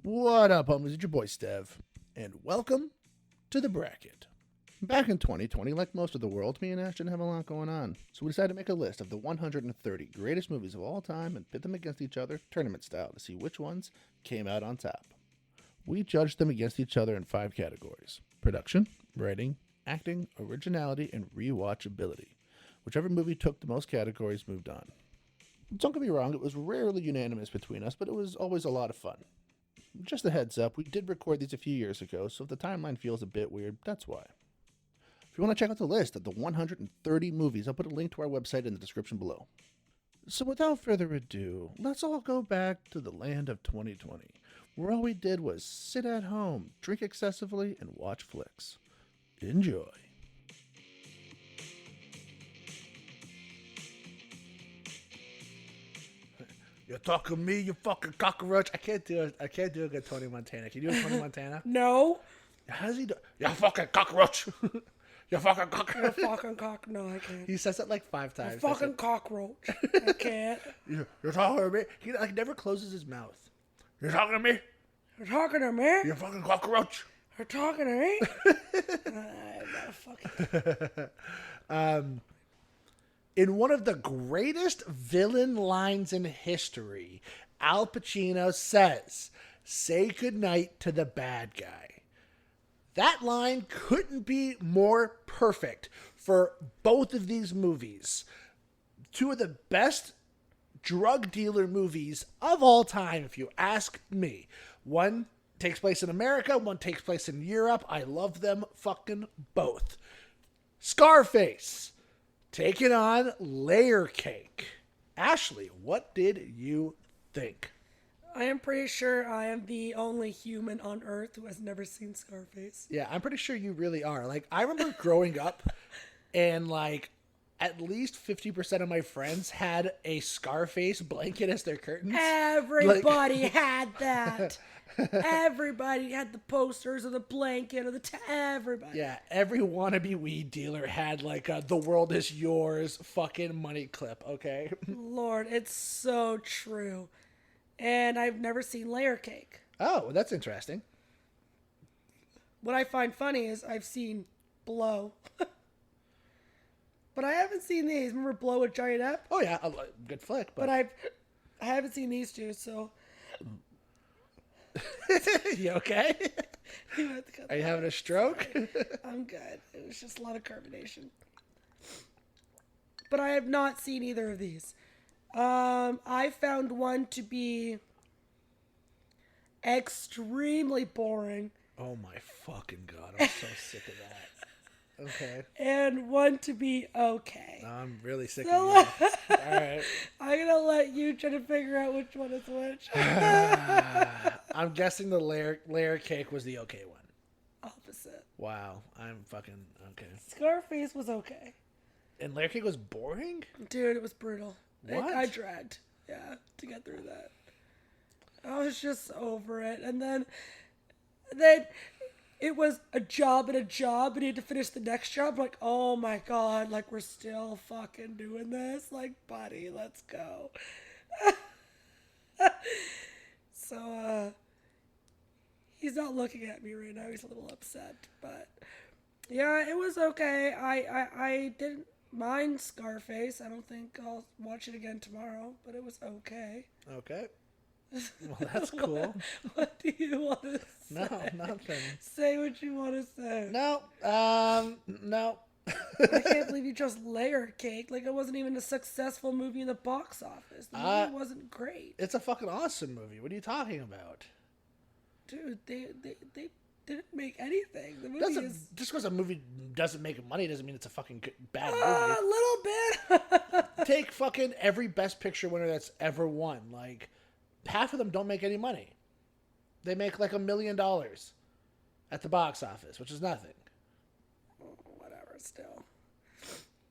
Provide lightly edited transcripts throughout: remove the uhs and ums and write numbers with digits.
What up, homies? It's your boy Stev, and welcome to the bracket. Back in 2020, like most of the world, me and Ash didn't have a lot going on, so we decided to make a list of the 130 greatest movies of all time and pit them against each other, tournament style, to see which ones came out on top. We judged them against each other in 5 categories: production, writing, acting, originality, and rewatchability. Whichever movie took the most categories moved on. Don't get me wrong, it was rarely unanimous between us, but it was always a lot of fun. Just a heads up, we did record these a few years ago, so if the timeline feels a bit weird, that's why. If you want to check out the list of the 130 movies, I'll put a link to our website in the description below. So without further ado, let's all go back to the land of 2020, where all we did was sit at home, drink excessively, and watch flicks. Enjoy. You're talking to me, you fucking cockroach. I can't do a good Tony Montana. Can you do a Tony Montana? No. How does he do? You fucking cockroach. You fucking cockroach. You fucking cock. No, I can't. He says it like 5 times. You fucking cockroach. I can't. You're talking to me. He like never closes his mouth. You're talking to me. You're talking to me. You fucking cockroach. You're talking to me. Fucking. In one of the greatest villain lines in history, Al Pacino says, "Say goodnight to the bad guy." That line couldn't be more perfect for both of these movies. 2 of the best drug dealer movies of all time, if you ask me. One takes place in America, one takes place in Europe. I love them fucking both. Scarface, taking on Layer Cake. Ashley, what did you think? I am pretty sure I am the only human on Earth who has never seen Scarface. Yeah, I'm pretty sure you really are. Like, I remember growing up and, like, at least 50% of my friends had a Scarface blanket as their curtains. Everybody had that. Everybody had the posters or the blanket or everybody. Yeah, every wannabe weed dealer had, like, a "the world is yours" fucking money clip, okay? Lord, it's so true. And I've never seen Layer Cake. Oh, that's interesting. What I find funny is I've seen Blow. But I haven't seen these. Remember Blow with Johnny Depp? Oh, yeah, a good flick. But I haven't seen these 2, so... You okay? Are you having a stroke? I'm good. It was just a lot of carbonation. But I have not seen either of these. I found one to be extremely boring. Oh my fucking god, I'm so sick of that. Okay. And one to be okay. I'm really sick of you. Alright. I'm gonna let you try to figure out which one is which. I'm guessing the layer cake was the okay one. Opposite. Wow, I'm fucking okay. Scarface was okay. And layer cake was boring? Dude, it was brutal. What? I dragged, to get through that. I was just over it. And then it was a job, and you had to finish the next job. Like, oh my god, like, we're still fucking doing this? Like, buddy, let's go. So, he's not looking at me right now. He's a little upset. But, yeah, it was okay. I didn't mind Scarface. I don't think I'll watch it again tomorrow, but it was okay. Okay. Well, that's cool. What do you want to say? No, nothing. Say what you want to say. No, no. I can't believe you chose Layer Cake. Like, it wasn't even a successful movie in the box office. The movie wasn't great. It's a fucking awesome movie. What are you talking about? Dude, they didn't make anything. The movie is... Just because a movie doesn't make money doesn't mean it's a fucking bad movie. A little bit. Take fucking every Best Picture winner that's ever won. Like, half of them don't make any money. They make like $1 million at the box office, which is nothing. Whatever, still.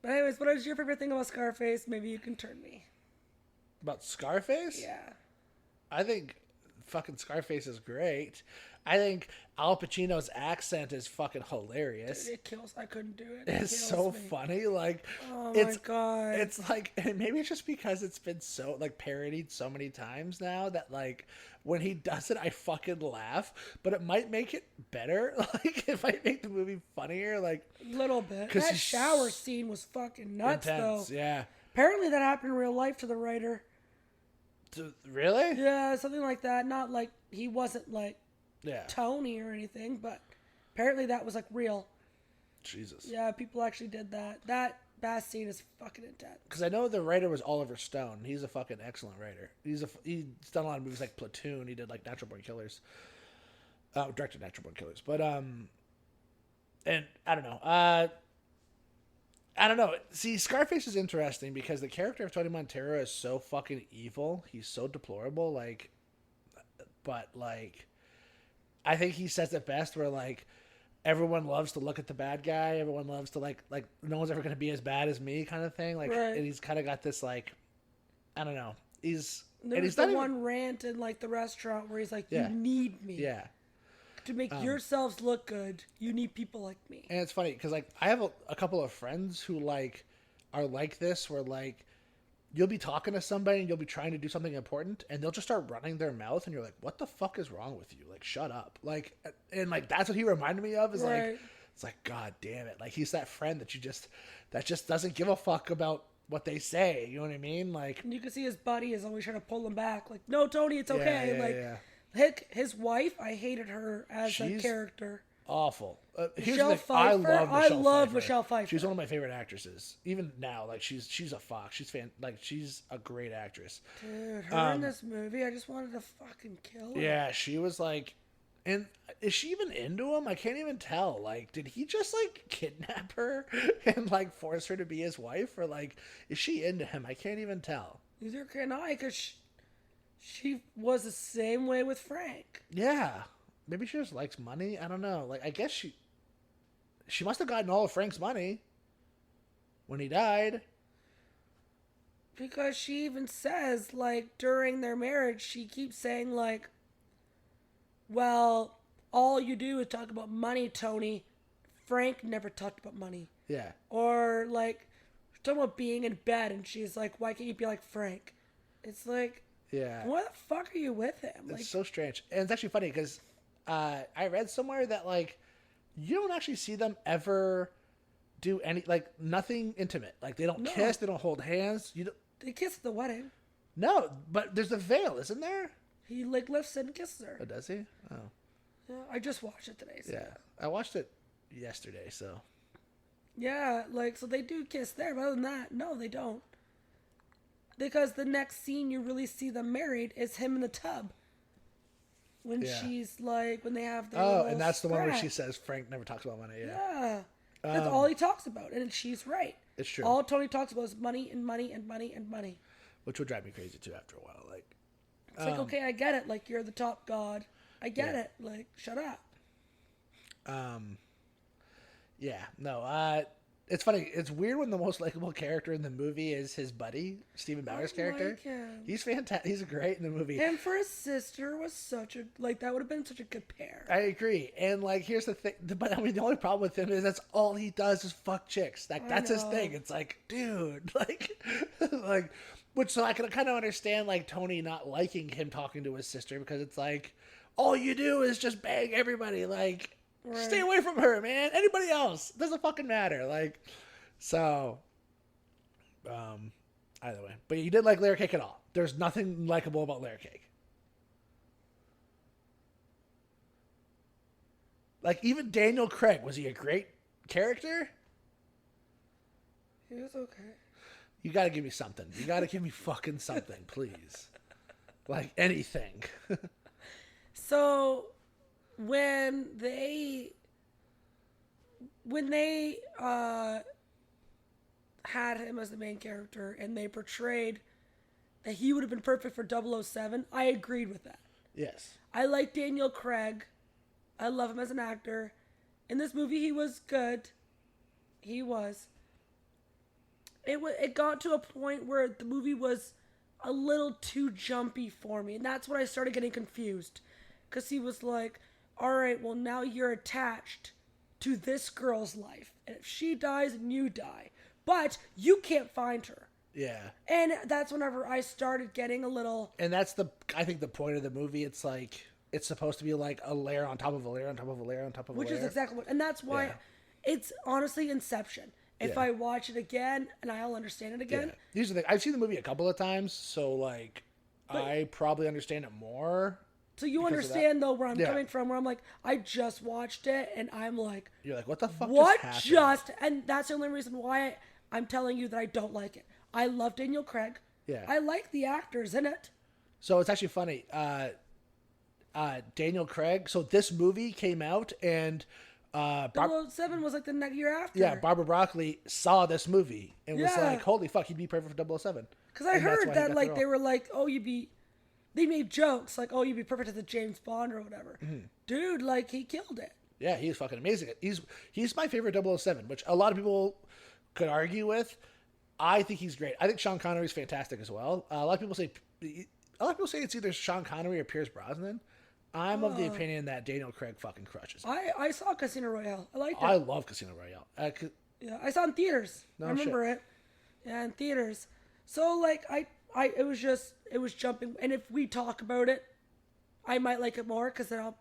But anyways, what is your favorite thing about Scarface? Maybe you can turn me. About Scarface? Yeah. I think fucking Scarface is great. I think Al Pacino's accent is fucking hilarious. It kills. I couldn't do it. It's so funny. Like, oh it's, my god. it's like, and maybe it's just because it's been so like parodied so many times now that like when he does it, I fucking laugh. But it might make it better. Like, it might make the movie funnier. Like, a little bit. Because That shower scene was fucking nuts, intense, though. yeah. Apparently, that happened in real life to the writer. Really? Yeah, something like that. Not like he wasn't like Yeah. Tony or anything, but apparently that was like real. Jesus. Yeah, people actually did that. That bath scene is fucking intense. Because I know the writer was Oliver Stone. He's a fucking excellent writer. He's done a lot of movies like Platoon. He did like Natural Born Killers. Directed Natural Born Killers. But and I don't know. I don't know. See, Scarface is interesting because the character of Tony Montana is so fucking evil. He's so deplorable. Like, but like, I think he says it best. Where like, everyone loves to look at the bad guy. Everyone loves to like no one's ever going to be as bad as me, kind of thing. Like, right. And he's kind of got this like, I don't know. He's There's the one rant in like the restaurant where he's like, "You need me, to make yourselves look good. You need people like me." And it's funny because like I have a couple of friends who like are like this, where like you'll be talking to somebody and you'll be trying to do something important and they'll just start running their mouth and you're like, what the fuck is wrong with you? Like, shut up. Like, and like, that's what he reminded me of is like, it's like, God damn it. Like, he's that friend that just doesn't give a fuck about what they say. You know what I mean? Like, and you can see his buddy is always trying to pull him back. Like, no, Tony, it's okay. His wife, I hated her as a character. Awful. Michelle Pfeiffer. I love Michelle Pfeiffer. She's one of my favorite actresses. Even now, like she's a fox. She's a great actress. Dude, her in this movie, I just wanted to fucking kill her. Yeah, she was like, and is she even into him? I can't even tell. Like, did he just like kidnap her and like force her to be his wife, or like is she into him? I can't even tell. Neither can I, because she was the same way with Frank. Yeah. Maybe she just likes money. I don't know. Like, I guess she must have gotten all of Frank's money when he died. Because she even says, like, during their marriage, she keeps saying, like, well, all you do is talk about money, Tony. Frank never talked about money. Yeah. Or, like, talking about being in bed, and she's like, why can't you be like Frank? It's like, yeah. Why the fuck are you with him? It's so strange. And it's actually funny because I read somewhere that, like, you don't actually see them ever do any, like, nothing intimate. Like, they don't kiss, they don't hold hands. They kiss at the wedding. No, but there's a veil, isn't there? He, like, lifts and kisses her. Oh, does he? Oh. Yeah, I just watched it today. So. Yeah, I watched it yesterday, so. Yeah, like, so they do kiss there, but other than that, no, they don't. Because the next scene you really see them married is him in the tub. When she's like, when they have the and that's the one where she says Frank never talks about money. Yeah. That's all he talks about, and she's right. It's true. All Tony talks about is money and money and money and money. Which would drive me crazy too after a while. Like, it's like, okay, I get it. Like, you're the top god. I get it. Like, shut up. Yeah. No. It's funny. It's weird when the most likable character in the movie is his buddy, Stephen Bauer's character. Like him. He's fantastic. He's great in the movie. And for his sister was such a, like, that would have been such a good pair. I agree. And, like, here's the thing. But, I mean, the only problem with him is that's all he does is fuck chicks. Like, that's his thing. It's like, dude, like, which, so I can kind of understand, like, Tony not liking him talking to his sister because it's like, all you do is just bang everybody. Like, stay away from her, man. Anybody else. Doesn't fucking matter. Like, so, either way. But you didn't like Layer Cake at all. There's nothing likable about Layer Cake. Like, even Daniel Craig, was he a great character? He was okay. You gotta give me something. You gotta give me fucking something, please. Like, anything. So, when they had him as the main character and they portrayed that he would have been perfect for 007, I agreed with that. Yes. I like Daniel Craig. I love him as an actor. In this movie, he was good. He was. It got to a point where the movie was a little too jumpy for me. And that's when I started getting confused. Because he was like, all right, well, now you're attached to this girl's life. And if she dies, and you die. But you can't find her. Yeah. And that's whenever I started getting a little... And that's I think the point of the movie. It's like, it's supposed to be like a layer on top of a layer on top of a layer on top of a layer. Which is exactly what... And that's why it's honestly Inception. If I watch it again, and I'll understand it again. Yeah. Here's the thing. I've seen the movie a couple of times, so like, I probably understand it more. So you understand, though, where I'm coming from, where I'm like, I just watched it, and I'm like... You're like, what the fuck just happened? And that's the only reason why I'm telling you that I don't like it. I love Daniel Craig. Yeah. I like the actors in it. So it's actually funny. Daniel Craig. So this movie came out, and... 007 was like the next year after. Yeah, Barbara Broccoli saw this movie and was like, holy fuck, he'd be perfect for 007. Because I heard that, like, they were like, oh, they made jokes, like, oh, you'd be perfect as a James Bond or whatever. Mm-hmm. Dude, like, he killed it. Yeah, he's fucking amazing. He's my favorite 007, which a lot of people could argue with. I think he's great. I think Sean Connery's fantastic as well. A lot of people say it's either Sean Connery or Pierce Brosnan. I'm of the opinion that Daniel Craig fucking crushes. I saw Casino Royale. I liked it. I love Casino Royale. Yeah, I saw it in theaters. I remember it. Yeah, in theaters. So like it was jumping. And if we talk about it, I might like it more because then I'll.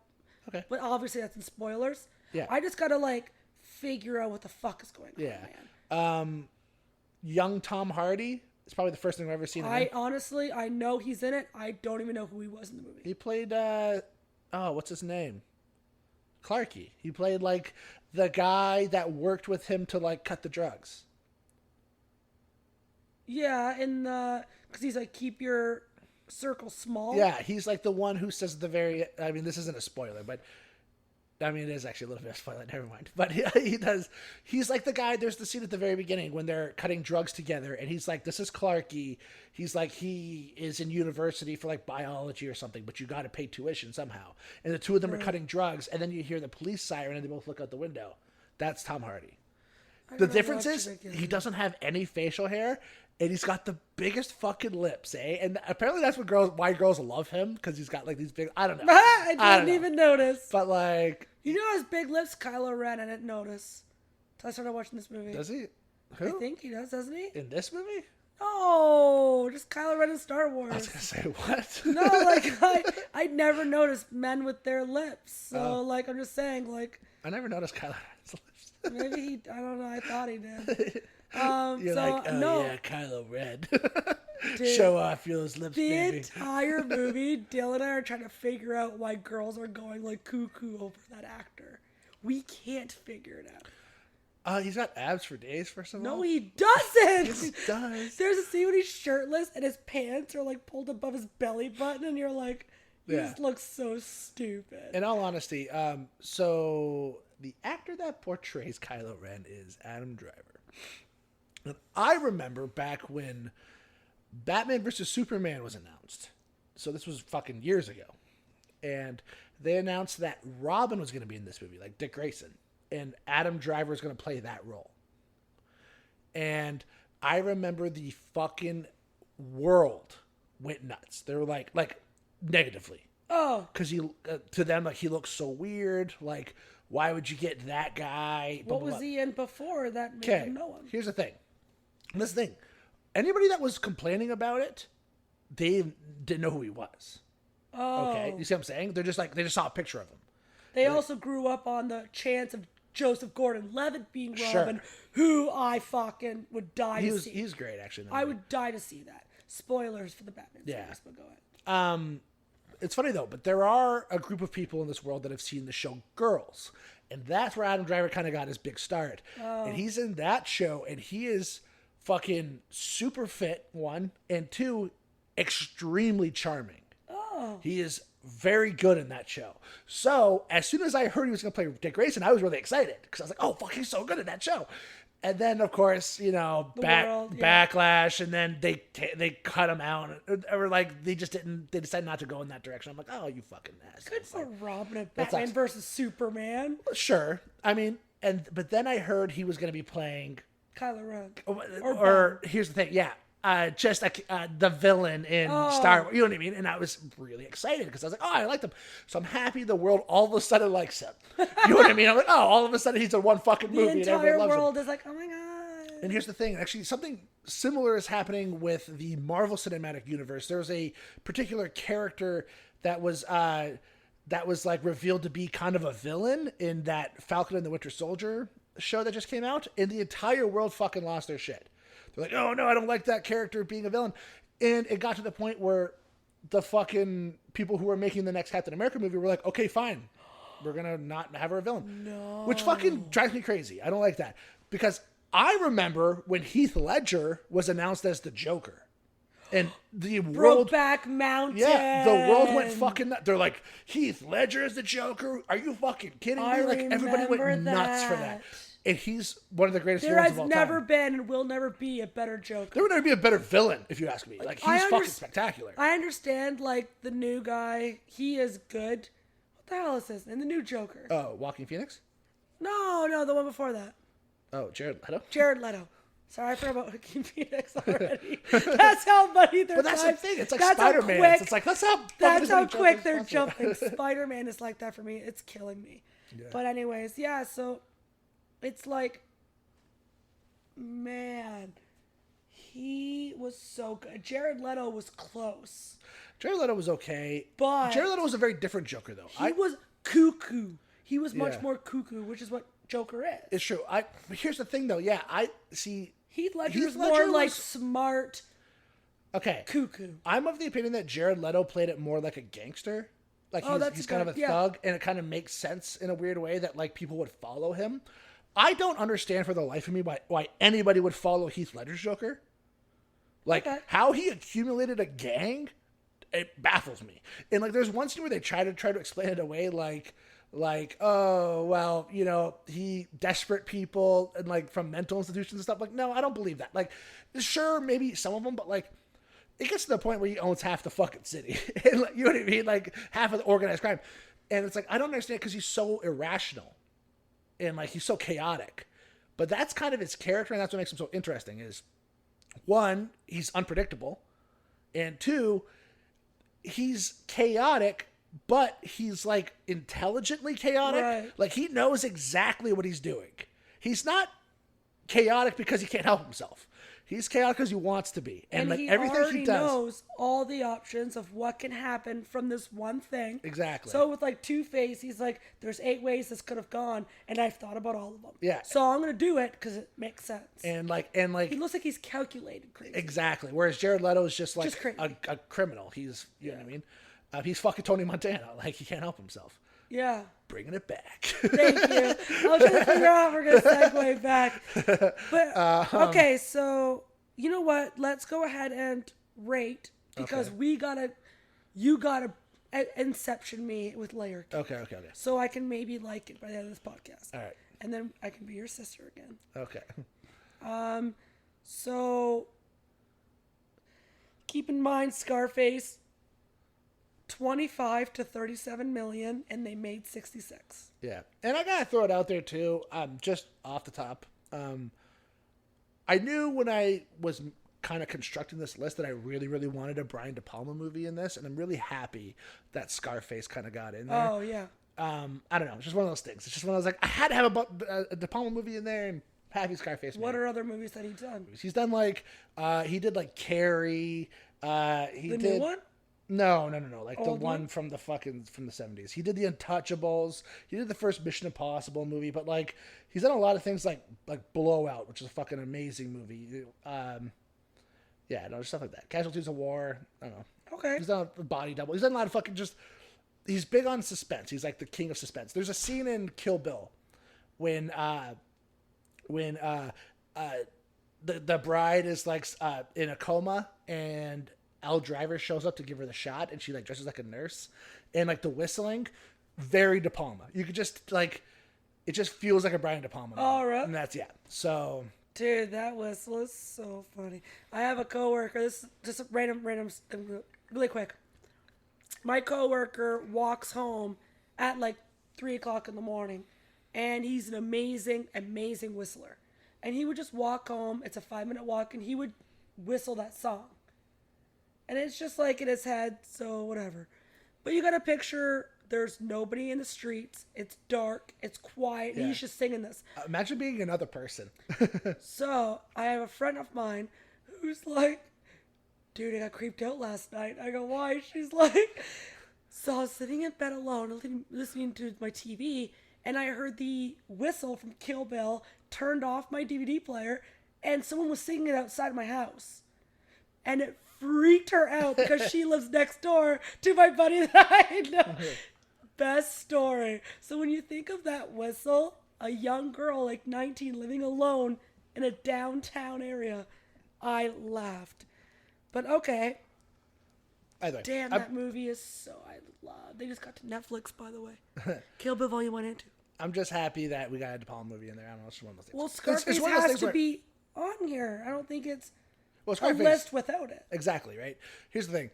Okay. But obviously that's in spoilers. Yeah. I just gotta like figure out what the fuck is going on, man. Young Tom Hardy. It's probably the first thing I've ever seen. Honestly, I know he's in it. I don't even know who he was in the movie. He played. What's his name? Clarky. He played like the guy that worked with him to like cut the drugs. Yeah, because he's like, keep your circle small. Yeah, he's like the one who says at the very... I mean, this isn't a spoiler, but... I mean, it is actually a little bit of a spoiler, never mind. But he does... He's like the guy... There's the scene at the very beginning when they're cutting drugs together, and he's like, this is Clarky. He's like, he is in university for like biology or something, but you got to pay tuition somehow. And the two of them are cutting drugs, and then you hear the police siren, and they both look out the window. That's Tom Hardy. The difference is he doesn't have any facial hair, and he's got the biggest fucking lips, eh? And apparently that's why girls love him, because he's got like these big... I don't know. I didn't even notice. But like... You know his big lips? Kylo Ren, I didn't notice. Until I started watching this movie. Does he? Who? I think he does, doesn't he? In this movie? Oh, just Kylo Ren in Star Wars. I was going to say, what? No, like, I never noticed men with their lips. So, like, I'm just saying, like... I never noticed Kylo Ren's lips. Maybe he... I don't know. I thought he did. You're so, like, oh, no. yeah, Kylo Ren. Dude, show off your lips, the baby. Entire movie, Dylan and I are trying to figure out why girls are going, like, cuckoo over that actor. We can't figure it out. He's got abs for days, first of all. No, he doesn't. Yes, he does. There's a scene when he's shirtless and his pants are like pulled above his belly button, and you're like, he just looks so stupid. In all honesty, so the actor that portrays Kylo Ren is Adam Driver. And I remember back when Batman vs. Superman was announced. So this was fucking years ago. And they announced that Robin was going to be in this movie, like Dick Grayson. And Adam Driver is going to play that role. And I remember the fucking world went nuts. They were like negatively. Oh. Because to them, like, he looks so weird. Like, why would you get that guy? What was he in before that made him know him? Here's the thing. This thing. Anybody that was complaining about it, they didn't know who he was. Oh. Okay, you see what I'm saying? They're just like, they just saw a picture of him. They also grew up on the chance of Joseph Gordon-Levitt being Robin, who I fucking would die to see. He's great, actually. I would die to see that. Spoilers for the Batman series, but go ahead. It's funny, though, but there are a group of people in this world that have seen the show Girls, and that's where Adam Driver kind of got his big start. Oh. And he's in that show, and he is fucking super fit, one, and two, extremely charming. Oh. He is very good in that show. So as soon as I heard he was going to play Dick Grayson, I was really excited because I was like, oh, fuck, he's so good in that show. And then, of course, you know, backlash, and then they cut him out, or like they decided not to go in that direction. I'm like, oh, you fucking ass. Good for Robin and Batman versus Superman. Sure. I mean, but then I heard he was going to be playing Kylo Ren. Or here's the thing, yeah. just like the villain in Star Wars. You know what I mean? And I was really excited because I was like, oh, I like him. So I'm happy the world all of a sudden likes him. You know what I mean? I'm like, oh, all of a sudden he's in one fucking movie and everybody loves him. The entire world is like, oh my God. And here's the thing. Actually, something similar is happening with the Marvel Cinematic Universe. There's a particular character that was like revealed to be kind of a villain in that Falcon and the Winter Soldier show that just came out, and the entire world fucking lost their shit. They're like, oh no, I don't like that character being a villain. And it got to the point where the fucking people who were making the next Captain America movie were like, okay, fine. We're going to not have her a villain. No. Which fucking drives me crazy. I don't like that. Because I remember when Heath Ledger was announced as the Joker. And the world... Brokeback Mountain. Yeah, the world went fucking nuts. They're like, Heath Ledger is the Joker? Are you fucking kidding me? Like, everybody went nuts for that. And he's one of the greatest villains of all time. There has never been and will never be a better Joker. There will never be a better villain, if you ask me. Like, he's fucking spectacular. I understand, like, the new guy. He is good. What the hell is this? And the new Joker. Oh, Joaquin Phoenix? No, the one before that. Oh, Jared Leto? Jared Leto. Sorry, I forgot about Joaquin Phoenix already. That's how muddy they're. But that's the thing. It's like Spider-Man. It's like, that's how quick they're jumping. Spider-Man is like that for me. It's killing me. Yeah. But anyways, yeah, so... It's like, man, he was so good. Jared Leto was close. Jared Leto was okay. But Jared Leto was a very different Joker, though. He was cuckoo. He was much more cuckoo, which is what Joker is. It's true. But here's the thing, though. Yeah, I see. Heath Ledger's more like smart. Okay. Cuckoo. I'm of the opinion that Jared Leto played it more like a gangster. Like he's kind of a thug, and it kind of makes sense in a weird way that like people would follow him. I don't understand for the life of me why anybody would follow Heath Ledger's Joker. Like, how he accumulated a gang, it baffles me. And, like, there's one scene where they try to explain it away, like, oh, well, you know, he desperate people and, like, from mental institutions and stuff. Like, no, I don't believe that. Like, sure, maybe some of them, but, like, it gets to the point where he owns half the fucking city. And, like, you know what I mean? Like, half of the organized crime. And it's like, I don't understand because he's so irrational. And, like, he's so chaotic. But that's kind of his character, and that's what makes him so interesting is, one, he's unpredictable. And two, he's chaotic, but he's, like, intelligently chaotic. Right. Like, he knows exactly what he's doing. He's not chaotic because he can't help himself. He's chaotic because he wants to be. And like, he everything he does. knows all the options of what can happen from this one thing. Exactly. So with like Two-Face, he's like, there's 8 ways this could have gone, and I've thought about all of them. Yeah. So I'm going to do it because it makes sense. And like he looks like he's calculated crazy. Exactly. Whereas Jared Leto is just like just a criminal. He's, you know what I mean? He's fucking Tony Montana. Like, he can't help himself. Yeah. Bringing it back. Thank you. I was trying to figure out how we're going to segue back. But, okay, so, you know what? Let's go ahead and rate, because you gotta inception me with Layer Cake. Okay. So I can maybe like it by the end of this podcast. All right. And then I can be your sister again. Okay. So keep in mind, Scarface, 25 to 37 million, and they made 66. Yeah. And I gotta throw it out there too, just off the top. I knew when I was kind of constructing this list that I really, really wanted a Brian De Palma movie in this, and I'm really happy that Scarface kind of got in there. Oh, yeah. I don't know. It's just one of those things. It's just one of those, like, I had to have a De Palma movie in there, and happy Scarface movie. What are other movies that he's done? He's done, like, he did, like, Carrie. New one? No. Like Old the one from the 70s. He did The Untouchables. He did the first Mission Impossible movie, but like he's done a lot of things like Blowout, which is a fucking amazing movie. Stuff like that. Casualties of War. I don't know. Okay. He's done a Body Double. He's done a lot of fucking he's big on suspense. He's like the king of suspense. There's a scene in Kill Bill when the bride is like in a coma and Al Driver shows up to give her the shot, and she like dresses like a nurse, and like the whistling, very De Palma. You could just like, it just feels like a Brian De Palma. All right. And that's, so. Dude, that whistle is so funny. I have a coworker, this just random, really quick. My coworker walks home at like 3:00 in the morning, and he's an amazing whistler. And he would just walk home. It's a 5-minute walk, and he would whistle that song. And it's just like in his head, so whatever. But you got to picture there's nobody in the streets. It's dark. It's quiet. And he's just singing this. Imagine being another person. So I have a friend of mine who's like, dude, I got creeped out last night. I go, why? She's like, so I was sitting in bed alone listening to my TV, and I heard the whistle from Kill Bill, turned off my DVD player, and someone was singing it outside my house. And it freaked her out because she lives next door to my buddy that I know. Best story. So when you think of that whistle, a young girl like 19 living alone in a downtown area, I laughed. But okay. Either. Damn, that movie is so I love. They just got to Netflix, by the way. Kill Bill Volume 1 and 2. I'm just happy that we got a De Palma movie in there. I don't know. It's one of those things. Well, Scarface has to be on here. I don't think it's a list without it. Exactly, right? Here's the thing.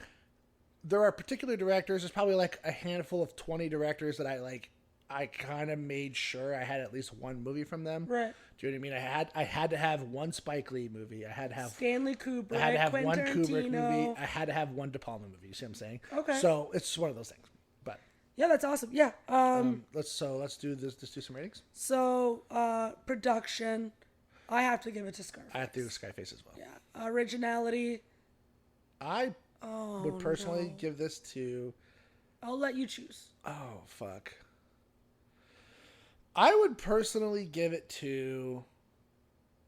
There are particular directors. There's probably like a handful of 20 directors that I kind of made sure I had at least one movie from them. Right. Do you know what I mean? I had to have one Spike Lee movie. I had to have Stanley Kubrick. I had to have Quentin one Kubrick Tarantino. movie. I had to have one De Palma movie. You see what I'm saying? Okay. So it's one of those things. But yeah, that's awesome. Yeah. let's do this. Let's do some ratings. So production, I have to give it to Scarface. I have to do Scarface as well. Yeah. Originality. I would personally give this to. I'll let you choose. Oh fuck. I would personally give it to.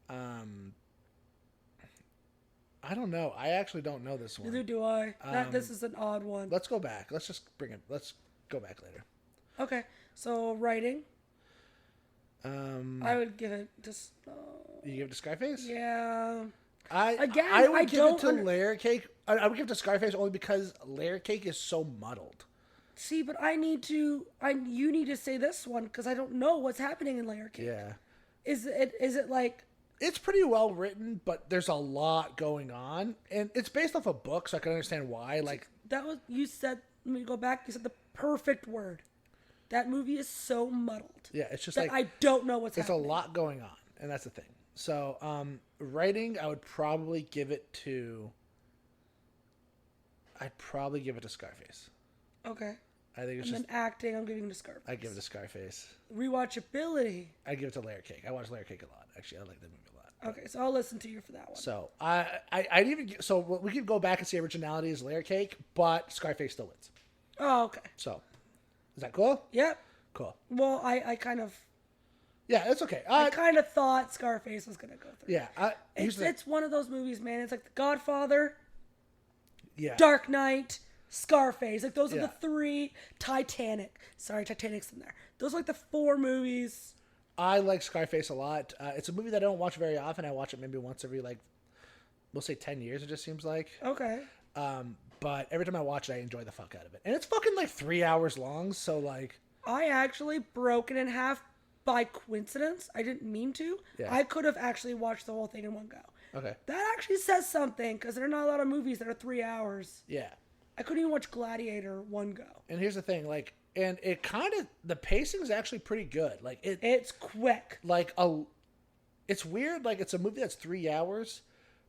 I don't know. I actually don't know this one. Neither do I. This is an odd one. Let's go back. Let's just bring it. Let's go back later. Okay. So writing. I would give it just. You give it to Scarface? Yeah. I would give it to Layer Cake. I would give it to Scarface only because Layer Cake is so muddled. See, but you need to say this one because I don't know what's happening in Layer Cake. Yeah. Is it like? It's pretty well written, but there's a lot going on, and it's based off a book, so I can understand why. Like that was you said. Let me go back. You said the perfect word. That movie is so muddled. Yeah, it's just like I don't know what's happening. There's a lot going on, and that's the thing. So, writing, I would probably give it to. I'd probably give it to Scarface. Okay. I think it's and just. then acting, I'm giving it to Scarface. I give it to Scarface. Rewatchability. I give it to Layer Cake. I watch Layer Cake a lot. Actually, I like that movie a lot. Okay, so I'll listen to you for that one. So we could go back and say originality is Layer Cake, but Scarface still wins. Oh, okay. So, is that cool? Yep. Cool. Well, I kind of. Yeah, it's okay. I kind of thought Scarface was gonna go through. Yeah, it's one of those movies, man. It's like The Godfather. Yeah. Dark Knight, Scarface. Like those are the three. Titanic. Sorry, Titanic's in there. Those are like the four movies. I like Scarface a lot. It's a movie that I don't watch very often. I watch it maybe once every we'll say 10 years. It just seems like. Okay. But every time I watch it, I enjoy the fuck out of it, and it's fucking 3 hours long. So I actually broke it in half by coincidence. I didn't mean to. Yeah. I could have actually watched the whole thing in one go. Okay. That actually says something because there are not a lot of movies that are 3 hours. Yeah. I couldn't even watch Gladiator one go. And here's the thing, and it kind of the pacing is actually pretty good. It's quick. It's weird. It's a movie that's 3 hours,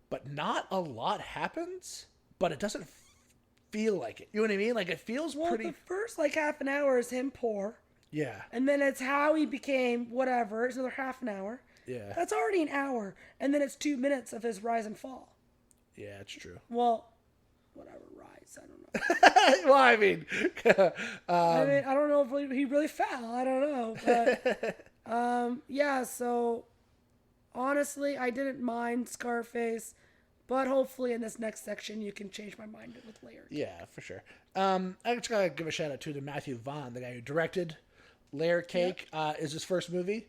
but not a lot happens. But it doesn't feel like it. You know what I mean? It feels pretty. The first half an hour is him poor. Yeah. And then it's how he became whatever. It's another half an hour. Yeah. That's already an hour. And then it's 2 minutes of his rise and fall. Yeah, it's true. Well, whatever, rise. I don't know. Well, I mean, I don't know if he really fell. I don't know. But, yeah, so honestly, I didn't mind Scarface. But hopefully in this next section, you can change my mind with Layer Cake. Yeah, for sure. I just got to give a shout out to Matthew Vaughn, the guy who directed Layer Cake. Yep. Is his first movie.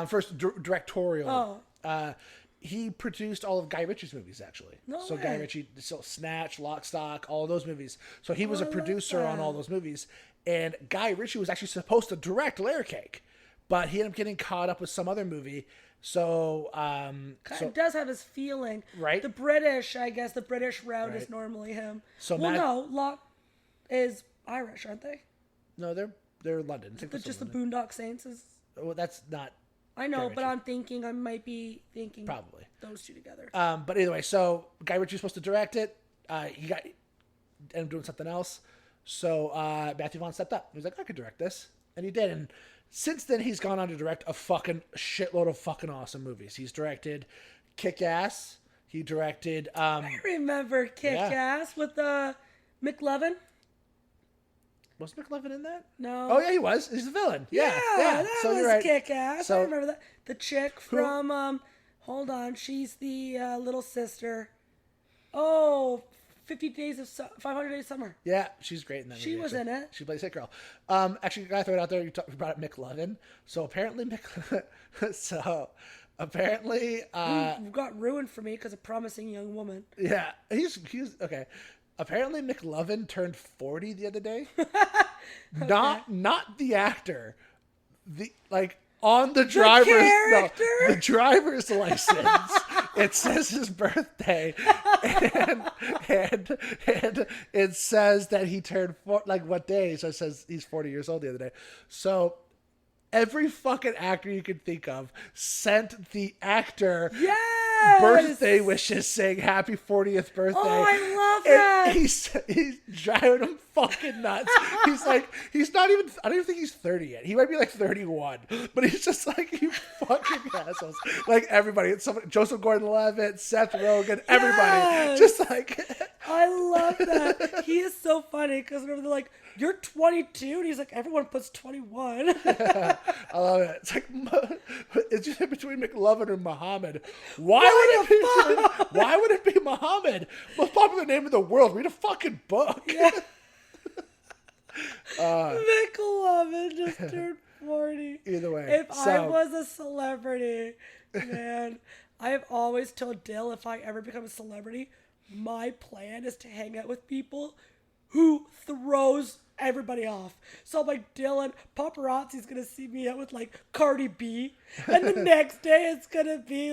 First directorial. Oh. He produced all of Guy Ritchie's movies, actually. No so way. Guy Ritchie, Snatch, Lock, Stock, all those movies. So he was a producer on all those movies. And Guy Ritchie was actually supposed to direct Layer Cake. But he ended up getting caught up with some other movie. So, it does have his feeling. Right. The British route is normally him. So Locke is Irish, aren't they? No, they're London. Just the Boondock Saints is. Well, that's not. I know, but I'm thinking I might be thinking. Probably. those two together. But anyway, so Guy Ritchie's supposed to direct it. He ended up doing something else. So Matthew Vaughn stepped up. He was like, I could direct this. And he did. And since then, he's gone on to direct a fucking shitload of fucking awesome movies. He's directed Kick-Ass. He directed... I remember Kick-Ass with McLovin. Was McLovin in that? No. Oh, yeah, he was. He's the villain. Yeah. That so was right. Kick-Ass. So, I remember that. The chick from... hold on. She's the little sister. Oh... 500 Days of Summer. Yeah, she's great in that movie. She was in it. She plays Hit Girl. Actually, I gotta throw it out there. You brought up McLovin. So apparently, Who got ruined for me because of Promising Young Woman. Yeah, he's okay. Apparently, McLovin turned 40 the other day. Okay. Not the actor. On the driver's license. It says his birthday, and it says that he turned what day? So it says he's 40 years old the other day. So every fucking actor you could think of sent the actor birthday wishes saying happy 40th birthday. Oh, I love that. He's driving him fucking nuts. He's not even, I don't even think he's 30 yet. He might be 31, but he's just you fucking assholes. Everybody, it's Joseph Gordon-Levitt, Seth Rogen, everybody. Just I love that. He is so funny because whenever they're like, you're 22, and he's like, everyone puts 21. I love it. It's just between McLovin and Muhammad. Why would it be Muhammad? Most popular name in the world. Read a fucking book. Yeah. McLovin just turned 40. Either way. If I was a celebrity, man, I have always told Dill if I ever become a celebrity, my plan is to hang out with people who throws everybody off. So I'm like, Dylan, paparazzi's gonna see me out with Cardi B, and the next day it's gonna be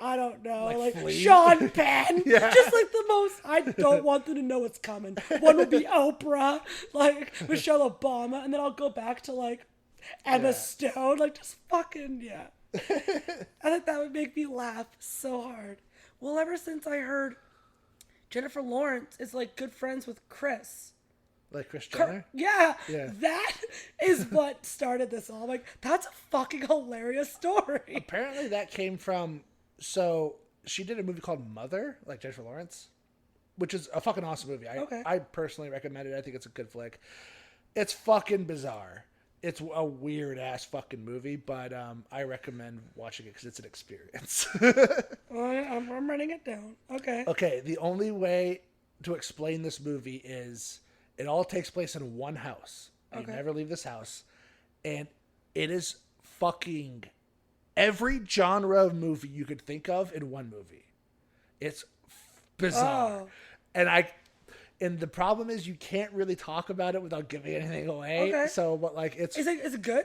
I don't know, Sean Penn. Yeah. Just the most, I don't want them to know what's coming. One will be Oprah, Michelle Obama, and then I'll go back to Emma Stone, just fucking, yeah. I think that would make me laugh so hard. Well, ever since I heard Jennifer Lawrence is good friends with Chris. Chris Jenner? Yeah. That is what started this all. That's a fucking hilarious story. Apparently that came from, so she did a movie called Mother, Jennifer Lawrence, which is a fucking awesome movie. I personally recommend it. I think it's a good flick. It's fucking bizarre. It's a weird ass fucking movie, but I recommend watching it because it's an experience. I'm writing it down. Okay. Okay. The only way to explain this movie is it all takes place in one house. Okay. You never leave this house, and it is fucking every genre of movie you could think of in one movie. It's bizarre, and the problem is you can't really talk about it without giving anything away. Okay. So, but it's... Is it good?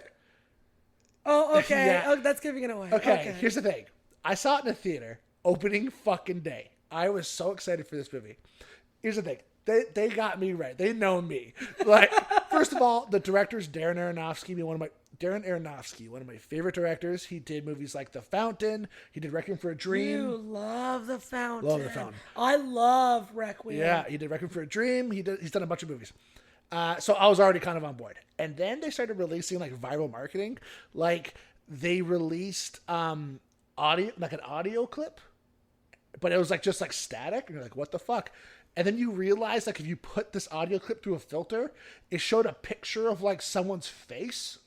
Oh, okay. Yeah. Oh, that's giving it away. Okay, here's the thing. I saw it in a theater opening fucking day. I was so excited for this movie. Here's the thing. They got me right. They know me. First of all, the director's Darren Aronofsky, one of my favorite directors. He did movies like The Fountain. He did Requiem for a Dream. You love The Fountain. Love The Fountain. I love Requiem. Yeah, he did Requiem for a Dream. He's done a bunch of movies. So I was already kind of on board. And then they started releasing viral marketing. They released audio, an audio clip, but it was just static. And you're like, what the fuck? And then you realize if you put this audio clip through a filter, it showed a picture of someone's face.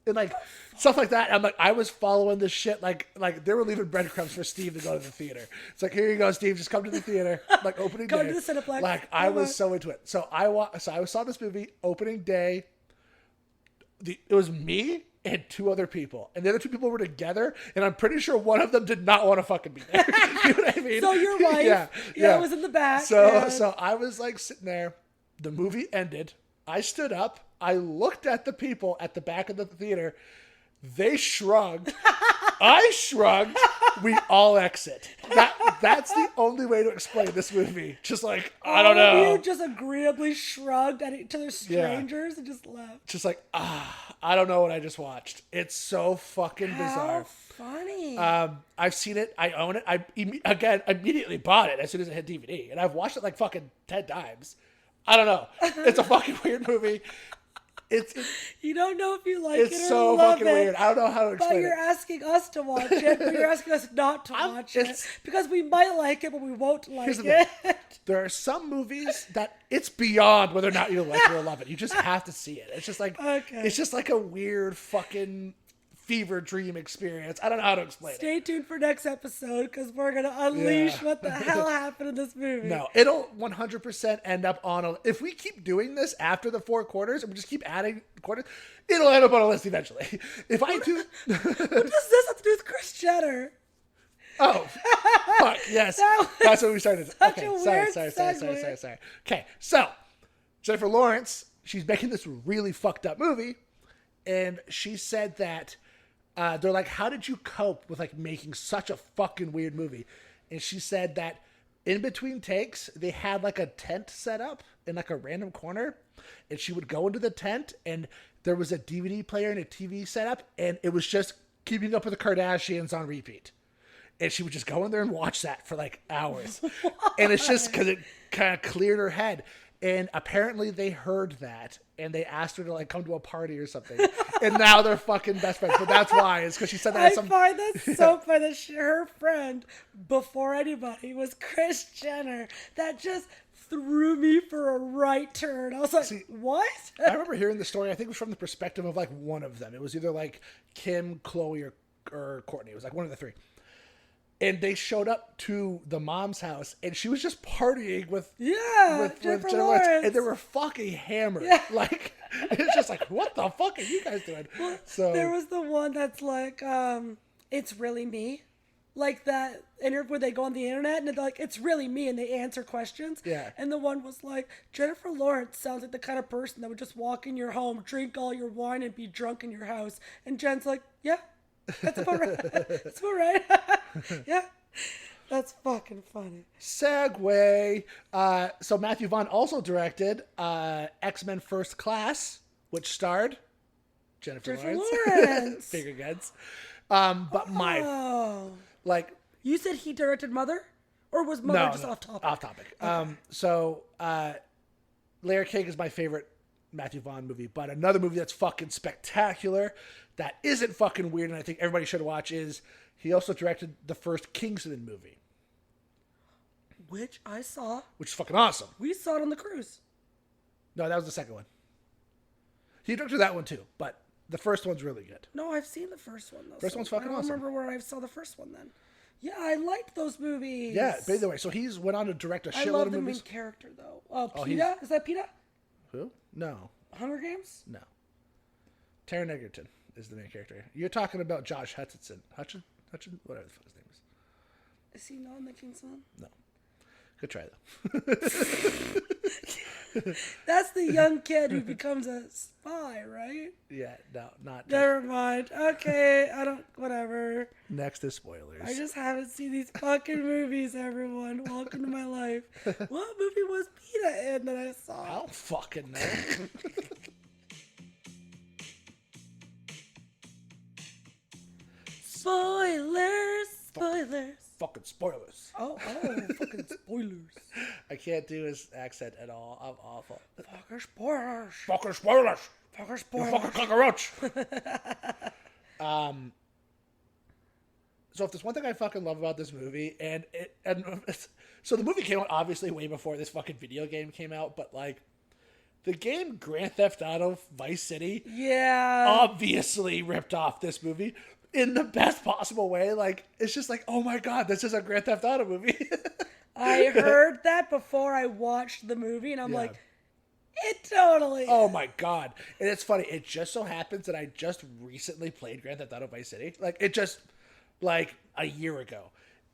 And stuff like that. I'm I was following this shit. They were leaving breadcrumbs for Steve to go to the theater. It's here you go, Steve. Just come to the theater. Opening day. Go to the Cineplex. I was so into it. So I saw this movie opening day. It was me and two other people, and the other two people were together. And I'm pretty sure one of them did not want to fucking be there. You know what I mean? So your wife, yeah, was in the back. So I was sitting there. The movie ended. I stood up. I looked at the people at the back of the theater. They shrugged. I shrugged. We all exit. That's the only way to explain this movie. Just like, I don't know. You just agreeably shrugged at each other strangers and just left. Just like, I don't know what I just watched. It's so fucking bizarre. How funny. I've seen it. I own it. I immediately bought it as soon as it hit DVD. And I've watched it like fucking 10 times. I don't know. It's a fucking weird movie. You don't know if you like it or so love fucking it, weird. I don't know how to explain but you're asking us to watch it, but you're asking us not to watch it because we might like it, but we won't like it. There are some movies that it's beyond whether or not you like it or love it. You just have to see it. It's just like It's just like a weird fucking fever dream experience. I don't know how to explain it. Stay tuned for next episode because we're going to unleash what the hell happened in this movie. No, it'll 100% end up on a... If we keep doing this after the 4 quarters and we just keep adding quarters, it'll end up on a list eventually. If I do... What does this have to do with Kris Jenner? Oh, fuck, yes. That's what we started. Okay, sorry. Okay, so Jennifer Lawrence, she's making this really fucked up movie, and she said that they're like, how did you cope with like making such a fucking weird movie? And she said that in between takes, they had like a tent set up in like a random corner, and she would go into the tent, and there was a DVD player and a TV set up, and it was just Keeping Up with the Kardashians on repeat. And she would just go in there and watch that for like hours. And it's just because it kind of cleared her head. And apparently they heard that and they asked her to like come to a party or something. And now they're fucking best friends. But that's why. It's because she said that. I find that so funny that her friend, before anybody, was Kris Jenner. That just threw me for a right turn. I was like, what? I remember hearing the story. I think it was from the perspective of like one of them. It was either like Kim, Chloe, or Courtney. It was like one of the three. And they showed up to the mom's house, and she was just partying with Jennifer Lawrence, and they were fucking hammered. Yeah. Like, it's just like, what the fuck are you guys doing? Well, so there was the one that's like, it's really me, like that interview where they go on the internet and they're like, it's really me, and they answer questions. Yeah. And the one was like, Jennifer Lawrence sounds like the kind of person that would just walk in your home, drink all your wine, and be drunk in your house. And Jen's like, yeah. That's about right. That's about right. Yeah. That's fucking funny. Segway. So Matthew Vaughn also directed X-Men First Class, which starred Jennifer Lawrence. Finger guns. But you said he directed Mother? Or was Mother just off topic? Off topic. Okay. Layer Cake is my favorite Matthew Vaughn movie, but another movie that's fucking spectacular that isn't fucking weird and I think everybody should watch is he also directed the first Kingsman movie. Which I saw. Which is fucking awesome. We saw it on the cruise. No, that was the second one. He directed that one too, but the first one's really good. No, I've seen the first one though. First one's fucking awesome. I don't remember where I saw the first one then. Yeah, I liked those movies. Yeah, by the way, so he's went on to direct a shitload of movies. I love the main character though. PETA? Is that PETA? Who? No. Hunger Games? No. Taron Egerton is the main character. You're talking about Josh Hutcherson. Hutchin? Whatever the fuck his name is. Is he not in the Kingsman? No. Good try, though. That's the young kid who becomes a spy, right? Yeah, no, not. Never mind. Okay, whatever. Next is spoilers. I just haven't seen these fucking movies, everyone. Welcome to my life. What movie was PETA in that I saw? I don't fucking know. Spoilers. Fucking spoilers. Oh, fucking spoilers. I can't do his accent at all. I'm awful. Fucking spoilers. Fucking spoilers. Fucking spoilers. You fucking cockroach. So if there's one thing I fucking love about this movie, so the movie came out obviously way before this fucking video game came out, but like the game Grand Theft Auto Vice City, obviously ripped off this movie in the best possible way. Like it's just like, oh my god, this is a Grand Theft Auto movie. I heard that before I watched the movie, and I'm like, it totally is. Oh my god. And it's funny, it just so happens that I just recently played Grand Theft Auto Vice City. Like it just like a year ago.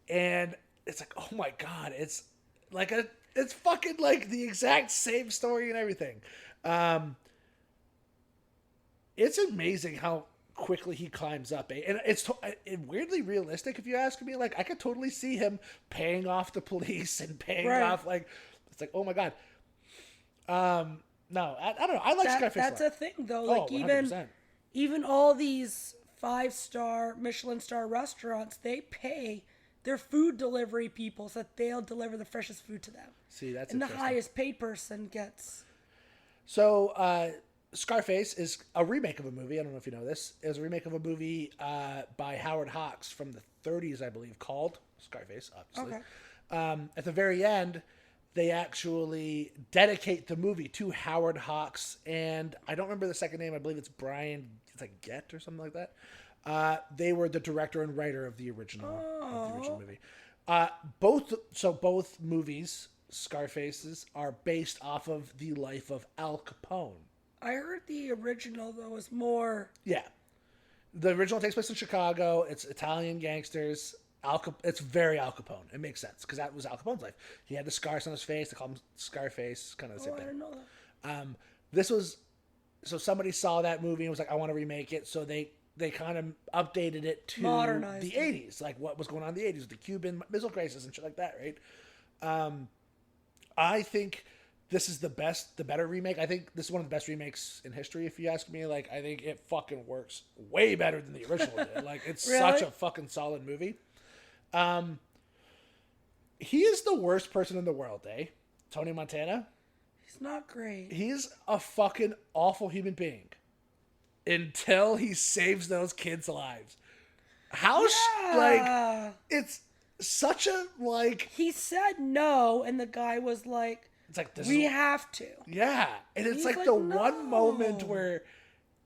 And it's like, oh my god, it's like it's fucking like the exact same story and everything. It's amazing how quickly he climbs up. And it's weirdly realistic if you ask me. Like, I could totally see him paying off the police and paying off, like, it's like, oh my God. No, I don't know. I like Scarface. That's a thing, though. Like, 100%. even all these 5-star Michelin star restaurants, they pay their food delivery people so that they'll deliver the freshest food to them. See, that's and the highest paid person gets. So, Scarface is a remake of a movie. I don't know if you know this. It was a remake of a movie by Howard Hawks from the 30s, I believe, called Scarface, obviously. Okay. At the very end, they actually dedicate the movie to Howard Hawks, and I don't remember the second name. I believe it's Brian. It's like Gett or something like that. They were the director and writer of the original movie. Both movies, Scarfaces, are based off of the life of Al Capone. I heard the original, though, was more... Yeah. The original takes place in Chicago. It's Italian gangsters. It's very Al Capone. It makes sense, because that was Al Capone's life. He had the scars on his face. They call him Scarface. Kind of the same thing. I didn't know that. This was... So somebody saw that movie and was like, I want to remake it. So they kind of updated it to Modernized the 80s. Like, what was going on in the 80s. The Cuban Missile Crisis and shit like that, right? I think... This is the better remake. I think this is one of the best remakes in history, if you ask me. Like, I think it fucking works way better than the original did. Like, it's Really? such a fucking solid movie. He is the worst person in the world, eh? Tony Montana. He's not great. He's a fucking awful human being. Until he saves those kids' lives. It's such a, like... He said no, and the guy was like... It's like, we have to. Yeah. And it's like the one moment where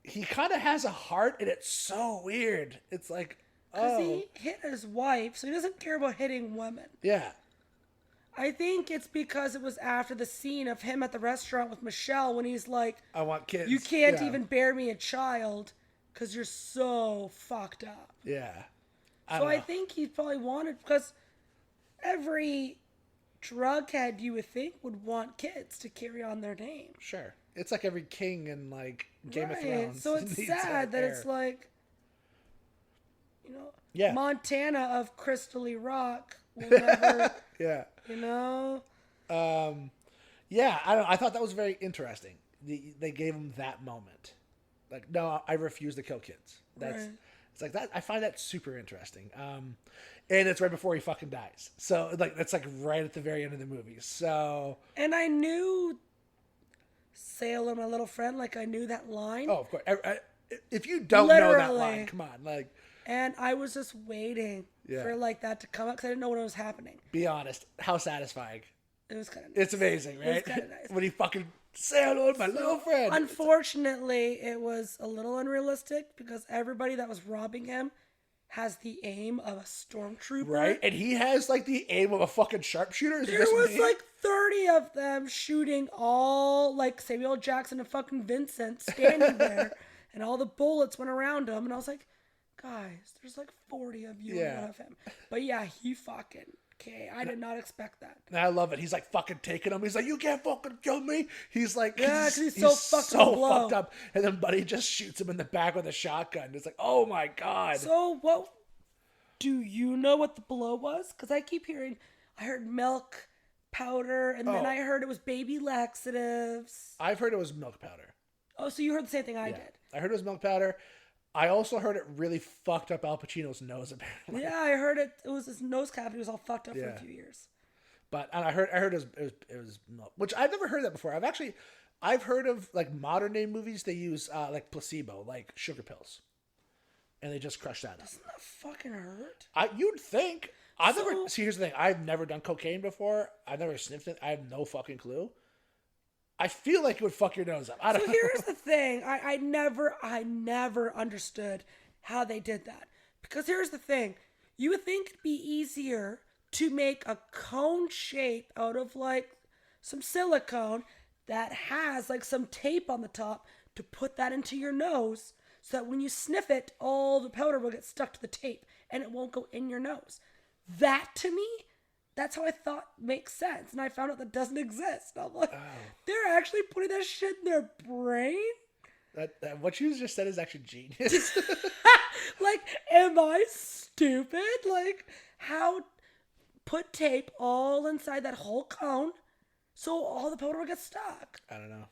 he kind of has a heart, and it's so weird. It's like, because he hit his wife, so he doesn't care about hitting women. Yeah. I think it's because it was after the scene of him at the restaurant with Michelle when he's like, I want kids. You can't even bear me a child because you're so fucked up. Yeah. I think he probably wanted, because every drug head you would think would want kids to carry on their name. Sure. It's like every king in, like, Game of Thrones. So it's sad that it's like, you know, Montana of Crystally Rock will never, you know. Yeah, I don't know. I thought that was very interesting. They gave him that moment. Like, no, I refuse to kill kids. It's like that. I find that super interesting. And it's right before he fucking dies. So, like, that's like right at the very end of the movie. So. And I knew Salem, my little friend, like I knew that line. Oh, of course. If you don't know that line, come on, like. And I was just waiting for like that to come up because I didn't know what was happening. Be honest, how satisfying. It was kind of nice. It's amazing, right? It was kind of nice. When he fucking sailed on my little friend. Unfortunately, it was a little unrealistic because everybody that was robbing him has the aim of a stormtrooper. Right? And he has, like, the aim of a fucking sharpshooter. There was, like, 30 of them shooting all, like, Samuel Jackson and fucking Vincent standing there. And all the bullets went around him. And I was like, guys, there's, like, 40 of you and one of him. But, yeah, he fucking... Okay, I did not expect that. And I love it. He's like fucking taking him. He's like, you can't fucking kill me. He's like, yeah, because he's so fucked up. And then Buddy just shoots him in the back with a shotgun. It's like, oh my God. So what? Do you know what the blow was? Because I keep hearing, I heard milk powder, and then I heard it was baby laxatives. I've heard it was milk powder. Oh, so you heard the same thing I did. I heard it was milk powder. I also heard it really fucked up Al Pacino's nose, apparently. Yeah, I heard it. It was his nose cavity was all fucked up for a few years. But and I heard it was milk, which I've never heard that before. I've heard of like modern day movies. They use like placebo, like sugar pills, and they just crush that up. Doesn't that fucking hurt? You'd think. See, here's the thing. I've never done cocaine before. I've never sniffed it. I have no fucking clue. I feel like it would fuck your nose up. I don't know. Here's the thing. I never understood how they did that. Because here's the thing. You would think it'd be easier to make a cone shape out of like some silicone that has like some tape on the top to put that into your nose so that when you sniff it, all the powder will get stuck to the tape and it won't go in your nose. That to me, that's how I thought makes sense. And I found out that doesn't exist. And I'm like, they're actually putting that shit in their brain? That what you just said is actually genius. Like, am I stupid? Like, how put tape all inside that whole cone so all the powder will get stuck? I don't know.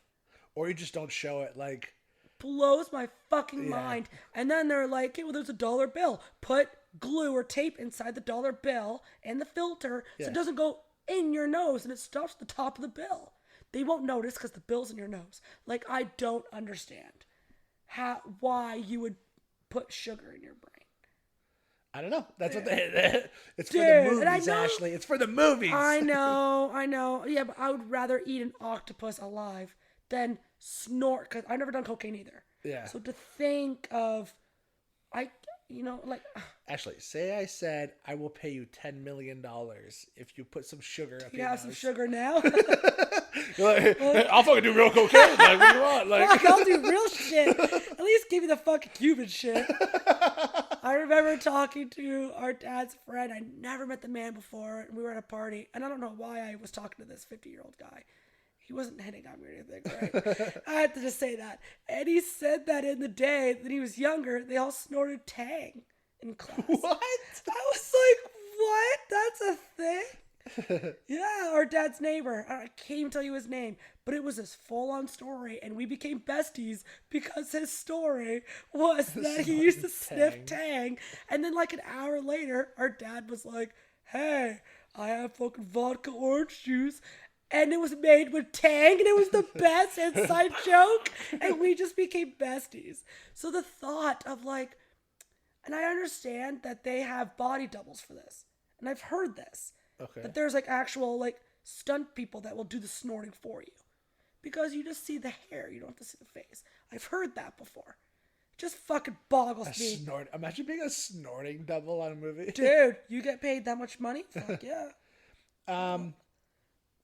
Or you just don't show it. Like, blows my fucking mind. And then they're like, hey, well, there's a dollar bill. Put glue or tape inside the dollar bill and the filter so it doesn't go in your nose and it stops at the top of the bill. They won't notice because the bill's in your nose. Like, I don't understand why you would put sugar in your brain. I don't know. That's what it's for the movies, Ashley. It's for the movies. I know. Yeah, but I would rather eat an octopus alive than snort, because I've never done cocaine either. Yeah. So to think of, Ashley, say I said I will pay you $10 million if you put some sugar up your nose. You have some sugar now? Like, I'll fucking do real cocaine. Like, what do you want? Like, fuck, I'll do real shit. At least give me the fucking Cuban shit. I remember talking to our dad's friend. I never met the man before, and we were at a party, and I don't know why I was talking to this 50-year-old guy. He wasn't hitting on me or anything, right? I had to just say that. And he said that in the day that he was younger, they all snorted Tang in class. What? I was like, what? That's a thing? Yeah, our dad's neighbor. I can't even tell you his name, but it was this full-on story, and we became besties because his story was that he used to sniff Tang, and then like an hour later, our dad was like, hey, I have fucking vodka orange juice, and it was made with Tang, and it was the best inside joke, and we just became besties. So the thought of like, and I understand that they have body doubles for this, and I've heard this. Okay. That there's like actual like stunt people that will do the snorting for you. Because you just see the hair, you don't have to see the face. I've heard that before. It just fucking boggles me. Imagine being a snorting double on a movie. Dude, you get paid that much money? Fuck yeah.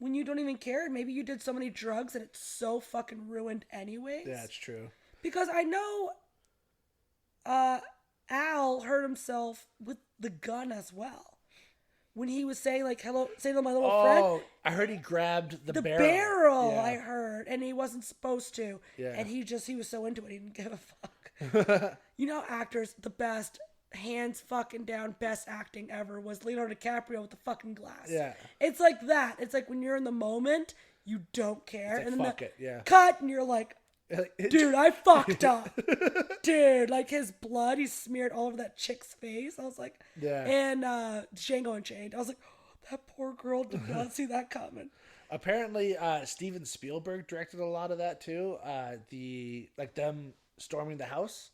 When you don't even care, maybe you did so many drugs that it's so fucking ruined anyways. Yeah, that's true. Because I know Al hurt himself with the gun as well. When he was saying like hello, say to my little friend. Oh, I heard he grabbed the barrel. Barrel, yeah. I heard, and he wasn't supposed to. Yeah. And he was so into it, he didn't give a fuck. You know, actors, the best, hands fucking down, best acting ever was Leonardo DiCaprio with the fucking glass. Yeah. It's like that. It's like when you're in the moment, you don't care, it's like, and then fuck it, yeah. Cut, and you're like, dude, I fucked up. Dude, like his blood, he smeared all over that chick's face. I was like, yeah. And Django Unchained. I was like, oh, that poor girl did not see that coming. Apparently, Steven Spielberg directed a lot of that too. Them storming the house.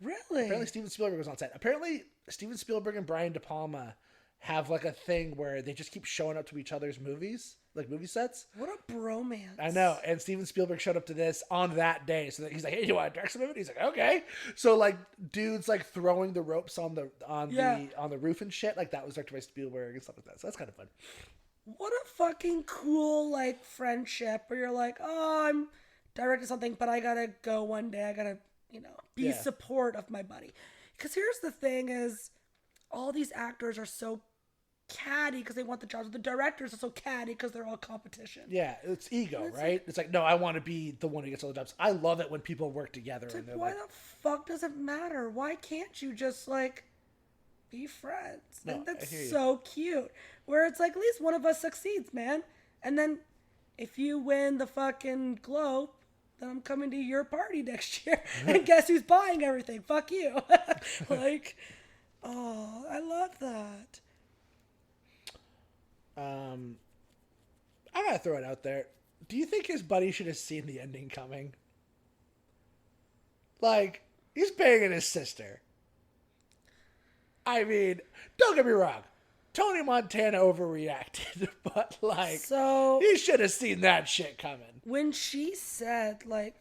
Really? Apparently, Steven Spielberg was on set. Apparently, Steven Spielberg and Brian De Palma have like a thing where they just keep showing up to each other's movies, like movie sets. What a bromance. I know. And Steven Spielberg showed up to this on that day. So that he's like, hey, you want to direct some movie? He's like, okay. So like dudes like throwing the ropes on the roof and shit. Like that was directed by Spielberg and stuff like that. So that's kind of fun. What a fucking cool like friendship where you're like, oh, I'm directing something, but I gotta go one day. I gotta, be support of my buddy. Because here's the thing is, all these actors are so catty because they want the jobs. The directors are so catty because they're all competition. Yeah, it's ego, right? It's like, no, I want to be the one who gets all the jobs. I love it when people work together. It's like, why the fuck does it matter? Why can't you just like be friends? No, and that's so cute. Where it's like, at least one of us succeeds, man. And then if you win the fucking Globe, then I'm coming to your party next year. And guess who's buying everything? Fuck you. Like, oh, I love that. I gotta throw it out there. Do you think his buddy should have seen the ending coming? Like, he's banging his sister. I mean, don't get me wrong. Tony Montana overreacted, but like, so he should have seen that shit coming. When she said, like,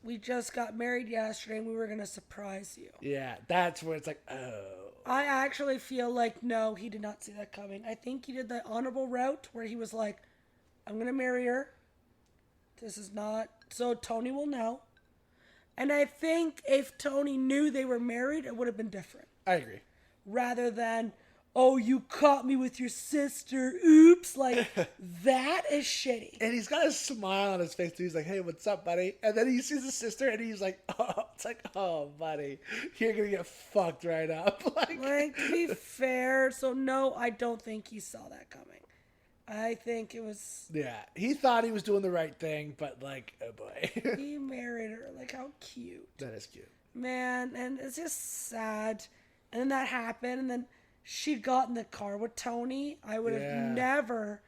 we just got married yesterday and we were going to surprise you. Yeah, that's where it's like, oh. I actually feel like, no, he did not see that coming. I think he did the honorable route where he was like, I'm going to marry her. This is not, so Tony will know. And I think if Tony knew they were married, it would have been different. I agree. Rather than, oh, you caught me with your sister. Oops. Like, that is shitty. And he's got a smile on his face too. He's like, hey, what's up, buddy? And then he sees his sister and he's like, oh, it's like, oh, buddy, you're going to get fucked right up. Like, to be fair, so no, I don't think he saw that coming. I think it was... Yeah, he thought he was doing the right thing, but like, oh boy. He married her. Like, how cute. That is cute. Man, and it's just sad. And then that happened, and then she got in the car with Tony. I would have never,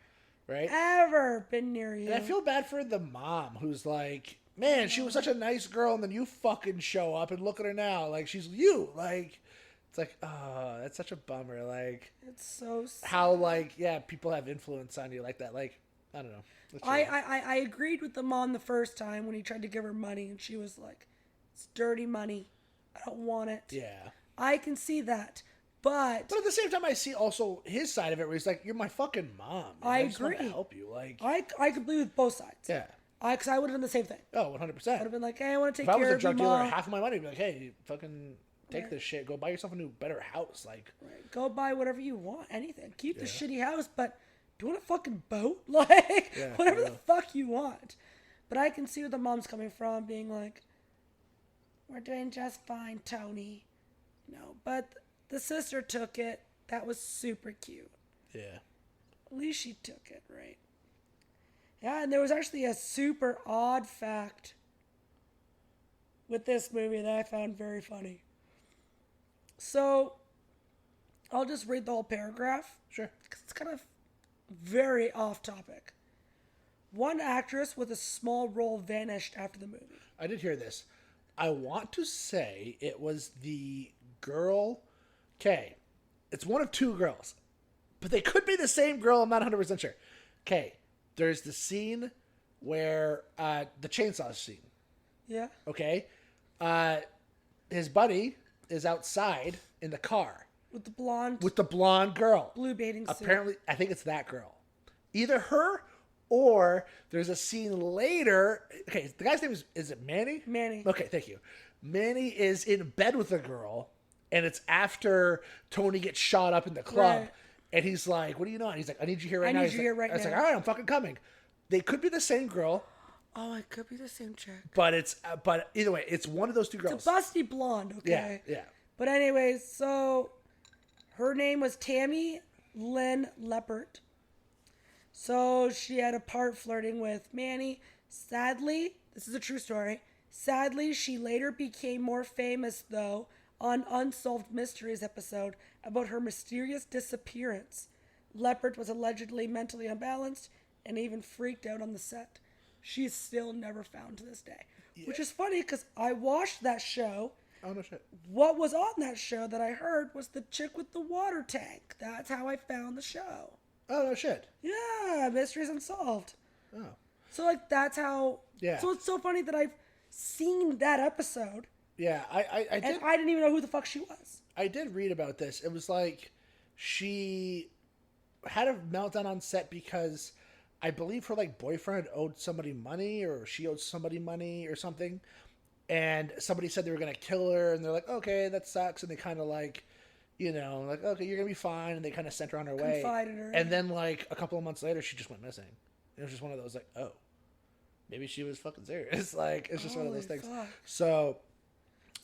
ever been near you. And I feel bad for the mom who's like, man, she was such a nice girl, and then you fucking show up, and look at her now. Like, she's you. Like, it's like, oh, that's such a bummer. Like, it's so sad. How, like, yeah, people have influence on you like that. Like, I don't know. I agreed with the mom the first time when he tried to give her money, and she was like, it's dirty money. I don't want it. Yeah. I can see that. But at the same time, I see also his side of it where he's like, you're my fucking mom. I just agree. want to help you. Like, I could believe with both sides. Yeah. Because I would have done the same thing. Oh, 100%. I would have been like, hey, I want to take care of you. If I was care a drug dealer, Mom. half of my money would be like, hey, fucking take this shit. Go buy yourself a new, better house. Like, go buy whatever you want. Anything. Keep the shitty house, but do you want a fucking boat? Like, whatever the fuck you want. But I can see where the mom's coming from, being like, we're doing just fine, Tony. No, but the sister took it. That was super cute. Yeah. At least she took it, right? Yeah, and there was actually a super odd fact with this movie that I found very funny. So, I'll just read the whole paragraph. Sure. Because it's kind of very off topic. One actress with a small role vanished after the movie. I did hear this. I want to say it was the girl. Okay. It's one of two girls. But they could be the same girl. I'm not 100% sure. Okay. There's the scene where the chainsaw scene. Yeah. Okay. His buddy is outside in the car. With the blonde girl. Blue bathing suit. Apparently, I think it's that girl. Either her or there's a scene later. Okay, the guy's name is it Manny? Manny. Okay, thank you. Manny is in bed with a girl, and it's after Tony gets shot up in the club. Right. And he's like, what do you know? And he's like, I need you here right now. I need you here right now. It's like, all right, I'm fucking coming. They could be the same girl. Oh, it could be the same chick. But either way, it's one of those two girls. It's a busty blonde, okay? Yeah. But anyways, so her name was Tammy Lynn Leppert. So she had a part flirting with Manny. Sadly, this is a true story. Sadly, she later became more famous, though, on Unsolved Mysteries episode about her mysterious disappearance. Leppert was allegedly mentally unbalanced and even freaked out on the set. She is still never found to this day. Yeah. Which is funny because I watched that show. Oh, no shit. What was on that show that I heard was the chick with the water tank. That's how I found the show. Oh, no shit. Yeah, Mysteries Unsolved. Oh. So, like, that's how... Yeah. So it's so funny that I've seen that episode. Yeah, I did. And I didn't even know who the fuck she was. I did read about this. It was like she had a meltdown on set because I believe her like boyfriend owed somebody money, or she owed somebody money or something, and somebody said they were gonna kill her, and they're like, okay, that sucks, and they kind of like, you know, like, okay, you're gonna be fine, and they kind of sent her on her way. Confided her. And then like a couple of months later, she just went missing. It was just one of those like, oh, maybe she was fucking serious. Like, it's just one of those things. Fuck. So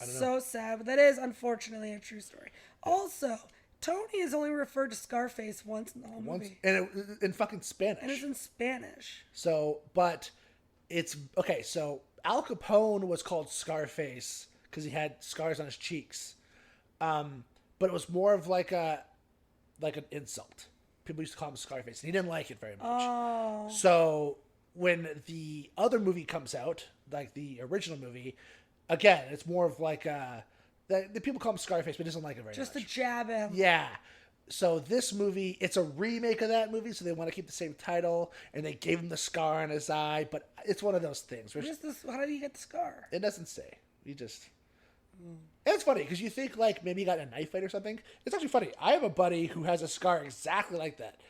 I don't know. So sad, but that is unfortunately a true story. Also, Tony is only referred to Scarface once in the whole movie. And in fucking Spanish. And it's in Spanish. So, but it's, okay, so Al Capone was called Scarface because he had scars on his cheeks. But it was more of like an insult. People used to call him Scarface, and he didn't like it very much. Oh. So when the other movie comes out, like the original movie, again, it's more of like the people call him Scarface, but he doesn't like it very much. Just to jab him. Yeah. So this movie, it's a remake of that movie, so they want to keep the same title, and they gave him the scar on his eye, but it's one of those things. What is this? How did he get the scar? It doesn't say. You just... And it's funny, because you think, like, maybe he got in a knife fight or something. It's actually funny. I have a buddy who has a scar exactly like that.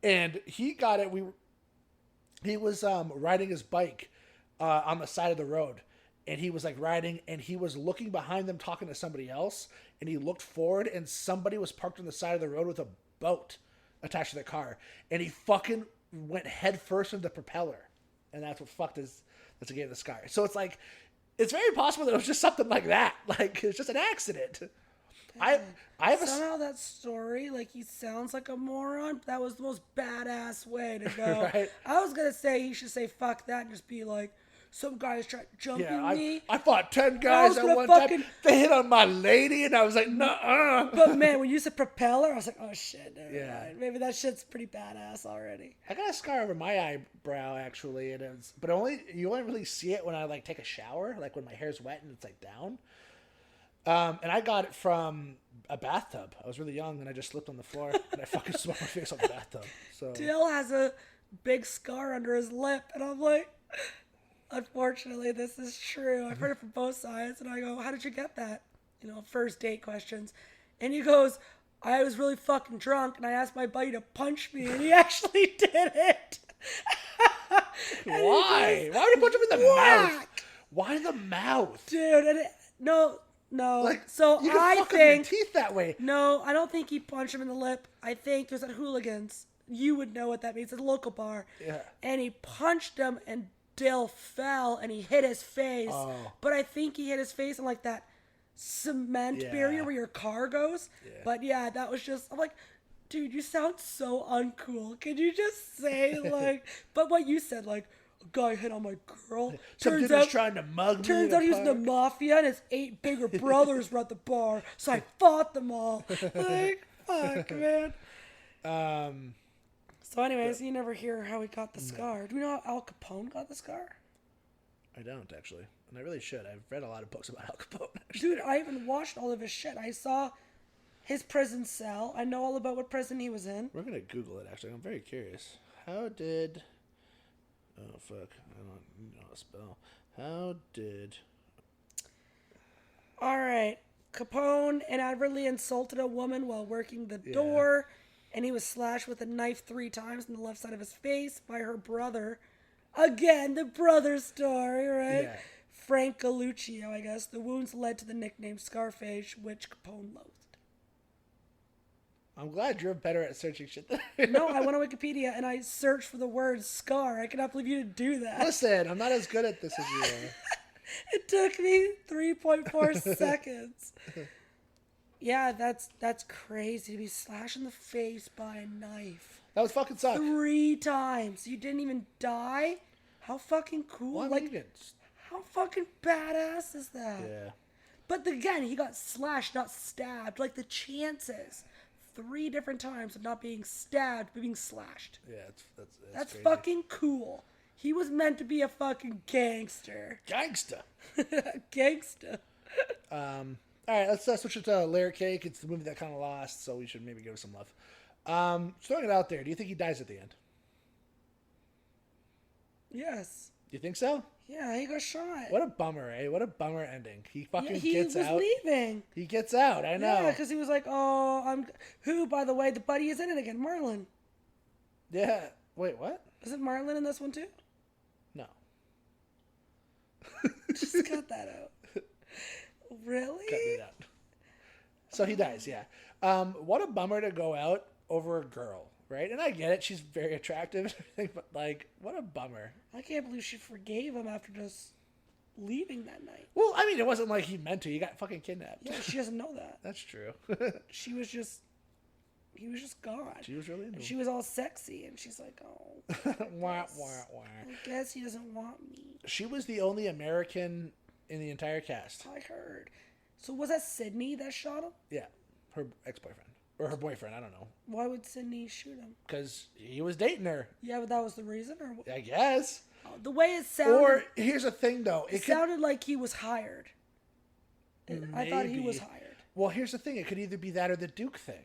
And he got it, he was riding his bike on the side of the road, and he was like riding, and he was looking behind them talking to somebody else, and he looked forward, and somebody was parked on the side of the road with a boat attached to their car, and he fucking went head first into the propeller, and that's what gave the scar. So it's like, it's very possible that it was just something like that. Like, it's just an accident. I have somehow that story, like, he sounds like a moron, but that was the most badass way to go. Right? I was gonna say he should say fuck that and just be like, some guys tried jumping me. I fought 10 guys at one time. They hit on my lady, and I was like, nuh-uh. But man, when you said propeller, I was like, oh shit, never mind. Maybe that shit's pretty badass already. I got a scar over my eyebrow, actually, and you only really see it when I like take a shower, like when my hair's wet and it's like down. And I got it from a bathtub. I was really young, and I just slipped on the floor, and I fucking smoked my face on the bathtub. So Dill has a big scar under his lip, and I'm like, unfortunately, this is true. I've heard it from both sides, and I go, how did you get that? You know, first date questions. And he goes, I was really fucking drunk, and I asked my buddy to punch me, and he actually did it. Why? Why would you punch him in the mouth? Why the mouth? Dude, no. Like, so you can I fuck up think your teeth that way. No, I don't think he punched him in the lip. I think it was at Hooligans. You would know what that means. It's a local bar. Yeah. And he punched him, and Dill fell, and he hit his face. Oh. But I think he hit his face on like that cement barrier where your car goes. Yeah. But yeah, that was just, I'm like, dude, you sound so uncool. Can you just say like, but what you said, like, a guy hit on my girl. Some dude was trying to mug me. Turns out he was in the mafia, and his 8 bigger brothers were at the bar, so I fought them all. Like, fuck, man. So anyways, you never hear how he got the scar. Do we know how Al Capone got the scar? I don't, actually. And I really should. I've read a lot of books about Al Capone, actually. Dude, I even watched all of his shit. I saw his prison cell. I know all about what prison he was in. We're going to Google it, actually. I'm very curious. How did... Oh, fuck. I don't know how to spell. How did... All right. Capone inadvertently insulted a woman while working the door, and he was slashed with a knife 3 times in the left side of his face by her brother. Again, the brother story, right? Yeah. Frank Galluccio, I guess. The wounds led to the nickname Scarface, which Capone loathed. I'm glad you're better at searching shit than No, I went on Wikipedia and I searched for the word scar. I cannot believe you didn't do that. Listen, I'm not as good at this as you are. It took me 3.4 seconds. Yeah, that's crazy to be slashed in the face by a knife. That was fucking suck. 3 times. You didn't even die? How fucking cool. Well, like, how fucking badass is that? Yeah. But again, he got slashed, not stabbed. Like, the chances. 3 different times of not being stabbed, but being slashed. Yeah, that's crazy. fucking cool. He was meant to be a fucking gangster. Gangsta. Gangsta. All right, let's switch it to Layer Cake. It's the movie that kind of lost, so we should maybe give it some love. Throwing it out there, do you think he dies at the end? Yes. You think so? Yeah, he got shot. What a bummer, eh? What a bummer ending. He fucking gets out. He was leaving. He gets out, I know. Yeah, because he was like, who, by the way, the buddy is in it again, Marlon. Yeah. Wait, what? Is it Marlon in this one too? No. Just cut that out. Really? Cut it out. So he dies, yeah. What a bummer to go out over a girl, right? And I get it. She's very attractive and everything, but, like, what a bummer. I can't believe she forgave him after just leaving that night. Well, I mean, it wasn't like he meant to. He got fucking kidnapped. Yeah, she doesn't know that. That's true. He was just gone. She was really into him. She was all sexy, and she's like, wah, wah, wah. I guess he doesn't want me. She was the only American in the entire cast. I heard. So was that Sydney that shot him? Yeah, her ex-boyfriend. Or her boyfriend, I don't know. Why would Sydney shoot him? Because he was dating her. Yeah, but that was the reason? Or I guess. The way it sounded... Or, here's the thing, though. It sounded like he was hired. I thought he was hired. Well, here's the thing. It could either be that or the Duke thing.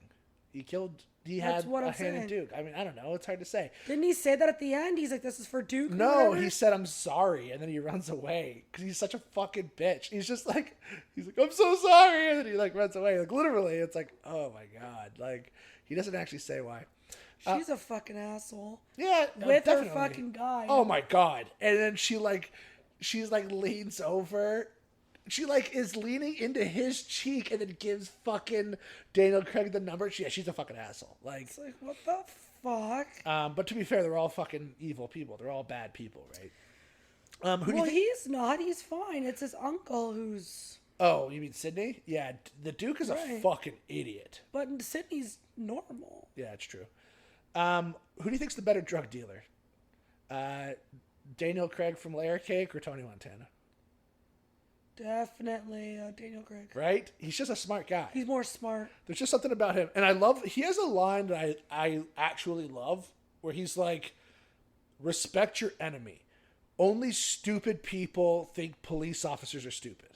He had a hand in Duke. I mean, I don't know. It's hard to say. Didn't he say that at the end? He's like, this is for Duke? No, he said, I'm sorry. And then he runs away because he's such a fucking bitch. He's like, I'm so sorry. And then he, like, runs away. Like, literally, it's like, oh, my God. Like, he doesn't actually say why. She's a fucking asshole. Yeah, with definitely. her fucking guy. Oh, my God. And then she, like, she's like leans over. She like is leaning into his cheek and then gives fucking Daniel Craig the number. She's a fucking asshole. Like, it's like, what the fuck? But to be fair, they're all fucking evil people. They're all bad people, right? Who do you think? He's not. He's fine. It's his uncle who's. Oh, you mean Sydney? Yeah, the Duke is a fucking idiot. But Sydney's normal. Yeah, it's true. Who do you think's the better drug dealer? Daniel Craig from Layer Cake or Tony Montana? Definitely Daniel Craig. Right? He's just a smart guy. He's more smart. There's just something about him. And he has a line that I actually love where he's like, respect your enemy. Only stupid people think police officers are stupid.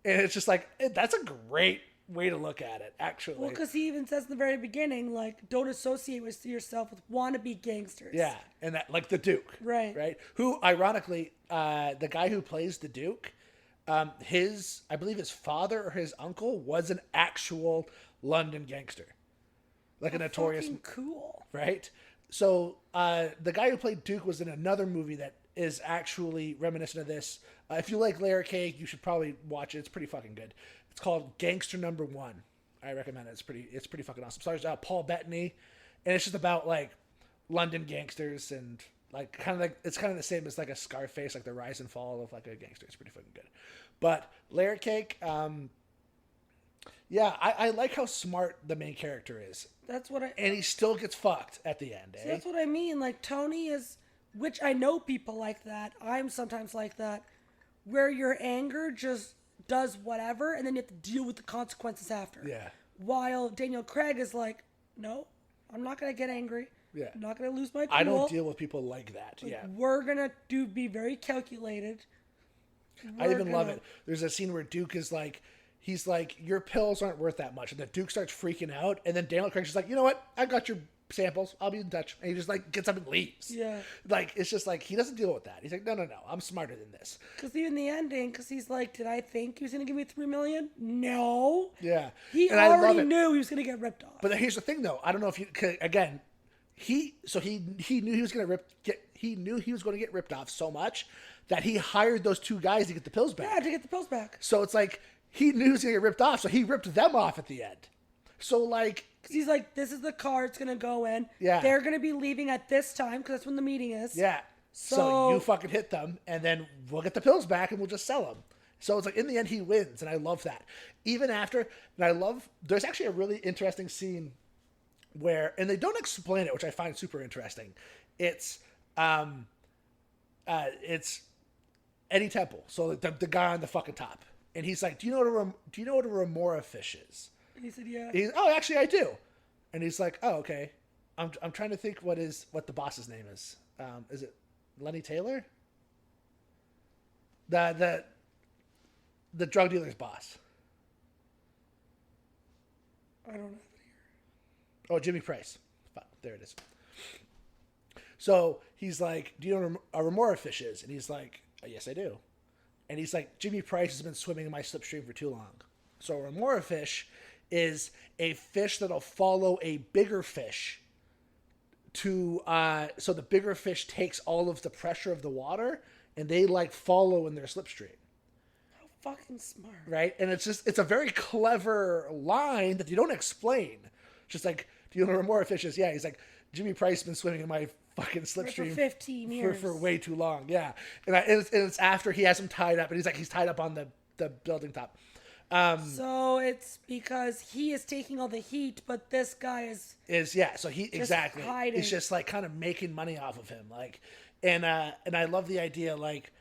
And it's just like, that's a great way to look at it, actually. Well, because he even says in the very beginning, like, don't associate with yourself with wannabe gangsters. Yeah, and that, like the Duke. Right. Who, ironically, the guy who plays the Duke, I believe his father or his uncle was an actual London gangster. Like a notorious. Fucking cool. Right? So, the guy who played Duke was in another movie that is actually reminiscent of this. If you like Layer Cake, you should probably watch it. It's pretty fucking good. It's called Gangster Number One. I recommend it. It's pretty fucking awesome. Stars Paul Bettany, and it's just about like London gangsters and like it's kind of the same as like a Scarface, like the rise and fall of like a gangster. It's pretty fucking good. But Layer Cake, yeah, I like how smart the main character is. And he still gets fucked at the end. See, that's what I mean. Like Tony is, which I know people like that. I'm sometimes like that, where your anger just does whatever, and then you have to deal with the consequences after. Yeah. While Daniel Craig is like, no, I'm not gonna get angry. Yeah. I'm not gonna lose my cool. I don't deal with people like that. Like, yeah. We're gonna be very calculated. I even love it. There's a scene where Duke is like, he's like, your pills aren't worth that much, and the Duke starts freaking out, and then Daniel Craig's just like, you know what? I got your samples. I'll be in touch. And he just like gets up and leaves. Yeah. Like, it's just like, he doesn't deal with that. He's like, no. I'm smarter than this. Because even the ending, because he's like, did I think he was going to give me $3 million? No. Yeah. He already knew he was going to get ripped off. But here's the thing though. I don't know if you, again, he knew he was going to get ripped off so much that he hired those two guys to get the pills back. Yeah, to get the pills back. So it's like, he knew he was going to get ripped off, so he ripped them off at the end. So like, because he's like, this is the car it's going to go in. Yeah. They're going to be leaving at this time because that's when the meeting is. Yeah. So you fucking hit them, and then we'll get the pills back, and we'll just sell them. So it's like, in the end, he wins, and I love that. Even after, there's actually a really interesting scene where, and they don't explain it, which I find super interesting. It's Eddie Temple, so the guy on the fucking top, and he's like, do you know what a remora fish is? And he said, yeah. Oh, actually, I do. And he's like, oh, okay. I'm trying to think what the boss's name is. Is it Lenny Taylor? The drug dealer's boss. I don't have it here. Oh, Jimmy Price. There it is. So he's like, do you know what a remora fish is? And he's like, yes, I do. And he's like, Jimmy Price has been swimming in my slipstream for too long. So a remora fish is a fish that'll follow a bigger fish to so the bigger fish takes all of the pressure of the water, and they like follow in their slipstream. How fucking smart. Right? And it's a very clever line that you don't explain. Just like, do you know what a remora fish is? Yeah, he's like, Jimmy Price has been swimming in my fucking slipstream for 15 years. For way too long. Yeah. And it's after he has him tied up, and he's tied up on the building top. So it's because he is taking all the heat, but this guy is yeah. So he exactly hiding. He's just like kind of making money off of him, like, and I love the idea, like,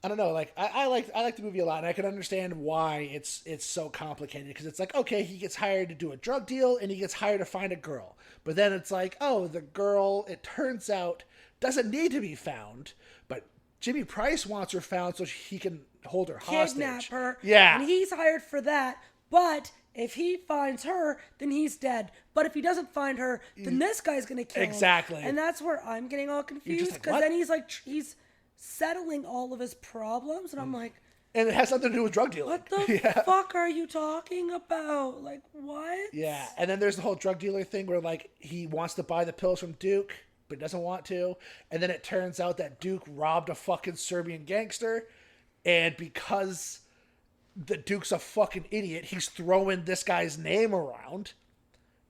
I don't know, like I like the movie a lot, and I can understand why it's so complicated, because it's like, okay, he gets hired to do a drug deal, and he gets hired to find a girl, but then it's like, oh, the girl, it turns out, doesn't need to be found, but Jimmy Price wants her found so he can hold her hostage. Kidnap her. Yeah. And he's hired for that. But if he finds her, then he's dead. But if he doesn't find her, then this guy's going to kill him. Exactly. And that's where I'm getting all confused. Because then he's like, he's settling all of his problems. And I'm like... And it has something to do with drug dealing. What the fuck are you talking about? Like, what? Yeah. And then there's the whole drug dealer thing where, like, he wants to buy the pills from Duke, but he doesn't want to. And then it turns out that Duke robbed a fucking Serbian gangster. And because the Duke's a fucking idiot, he's throwing this guy's name around.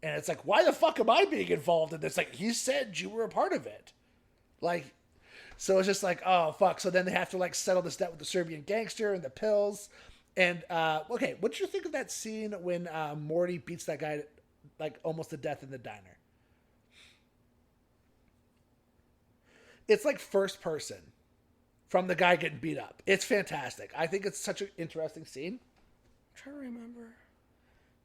And it's like, why the fuck am I being involved in this? Like, he said you were a part of it. Like, so it's just like, oh, fuck. So then they have to, like, settle this debt with the Serbian gangster and the pills. And, okay, what did you think of that scene when Morty beats that guy, like, almost to death in the diner? It's like first person from the guy getting beat up. It's fantastic. I think it's such an interesting scene. I'm trying to remember.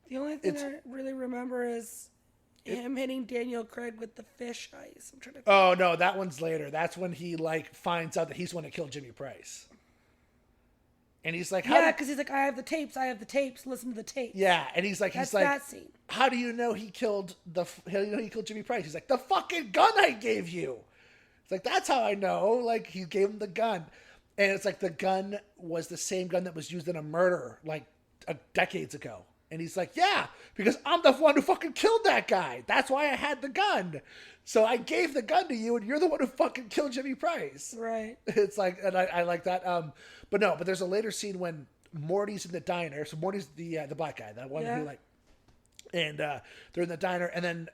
The only thing I really remember is him hitting Daniel Craig with the fish ice. I'm trying to. Oh no, that one's later. That's when he like finds out that he's the one that killed Jimmy Price. And he's like, yeah, because he's like, I have the tapes. Listen to the tapes. Yeah, and he's like, that scene. How do you know he killed Jimmy Price? He's like, the fucking gun I gave you. It's like, that's how I know. Like, he gave him the gun, and it's like the gun was the same gun that was used in a murder like decades ago. And he's like, yeah, because I'm the one who fucking killed that guy. That's why I had the gun. So I gave the gun to you, and you're the one who fucking killed Jimmy Price. Right. It's like, and I like that. But there's a later scene when Morty's in the diner. So Morty's the black guy, that one who like, and they're in the diner, and then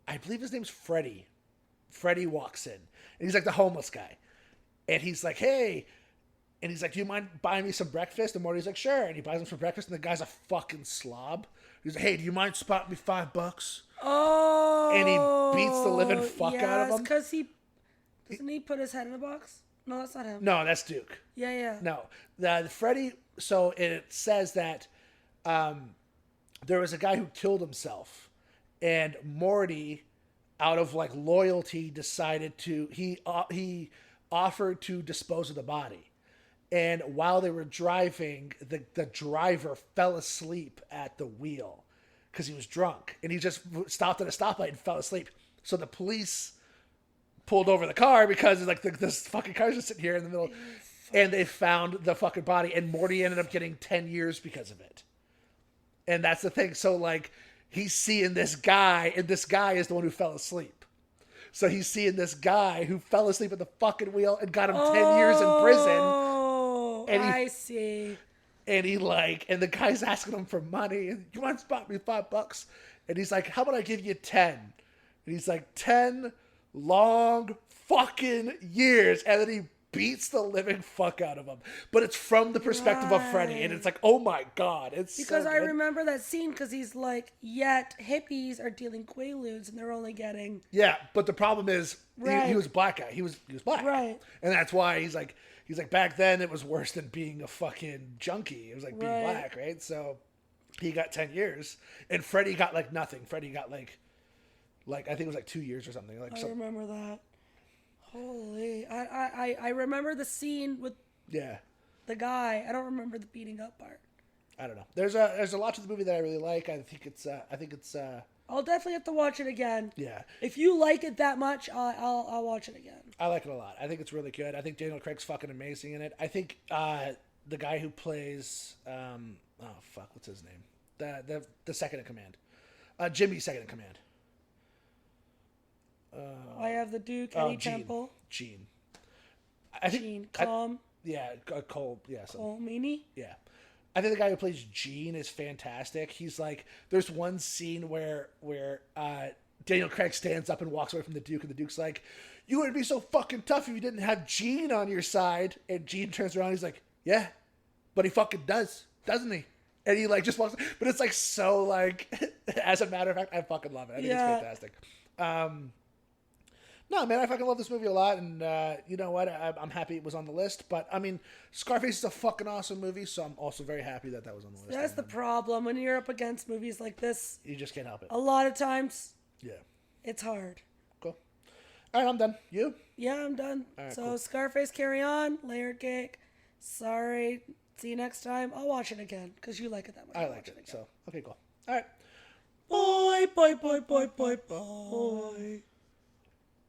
I believe his name's Freddy. Freddy walks in, and he's like the homeless guy, and he's like, hey. And he's like, do you mind buying me some breakfast? And Morty's like, sure. And he buys him some breakfast. And the guy's a fucking slob. He's like, hey, do you mind spotting me $5? Oh. And he beats the living fuck out of him. Because doesn't he put his head in a box? No, that's not him. No, that's Duke. Yeah. No. The Freddy, so it says that there was a guy who killed himself. And Morty, out of like loyalty, decided to, he offered to dispose of the body. And while they were driving, the driver fell asleep at the wheel because he was drunk. And he just stopped at a stoplight and fell asleep. So the police pulled over the car because like this fucking car's just sitting here in the middle. And they found the fucking body. And Morty ended up getting 10 years because of it. And that's the thing. So like he's seeing this guy, and this guy is the one who fell asleep. So he's seeing this guy who fell asleep at the fucking wheel and got him 10 years in prison. And I see. And and the guy's asking him for money. And you want to spot me $5? And he's like, how about I give you 10? And he's like, 10 long fucking years. And then he beats the living fuck out of him. But it's from the perspective of Freddy. And it's like, oh my God. It's because so I remember that scene because he's like, yet hippies are dealing Quaaludes and they're only getting. Yeah, but the problem is he was a black guy. He was black. Right. And that's why he's like, back then it was worse than being a fucking junkie. It was like being black, right? So he got 10 years. And Freddie got like nothing. Freddie got like I think it was like 2 years or something. Like I remember that. Holy. I remember the scene with the guy. I don't remember the beating up part. I don't know. There's a lot to the movie that I really like. I think it's I'll definitely have to watch it again. Yeah. If you like it that much, I'll watch it again. I like it a lot. I think it's really good. I think Daniel Craig's fucking amazing in it. I think the guy who plays what's his name? The second in command. Jimmy's second in command. I have the Duke, Eddie Temple. Gene. Cole. Cole. Yeah. Cole Meany. Yeah. I think the guy who plays Gene is fantastic. He's like, there's one scene where Daniel Craig stands up and walks away from the Duke, and the Duke's like, you wouldn't be so fucking tough if you didn't have Gene on your side. And Gene turns around, and he's like, yeah, but he fucking does, doesn't he? And he like just walks, but it's like so like, as a matter of fact, I fucking love it. I think it's fantastic. No, man, I fucking love this movie a lot, and you know what? I'm happy it was on the list, but I mean, Scarface is a fucking awesome movie, so I'm also very happy that was on the list. That's the problem when you're up against movies like this. You just can't help it. A lot of times, yeah, it's hard. Cool. All right, I'm done. You? Yeah, I'm done. Right, so cool. Scarface, Carry On, Layered Cake. Sorry. See you next time. I'll watch it again because you like it that much. I liked it. So okay, cool. All right. Bye, bye, bye, bye, bye, bye.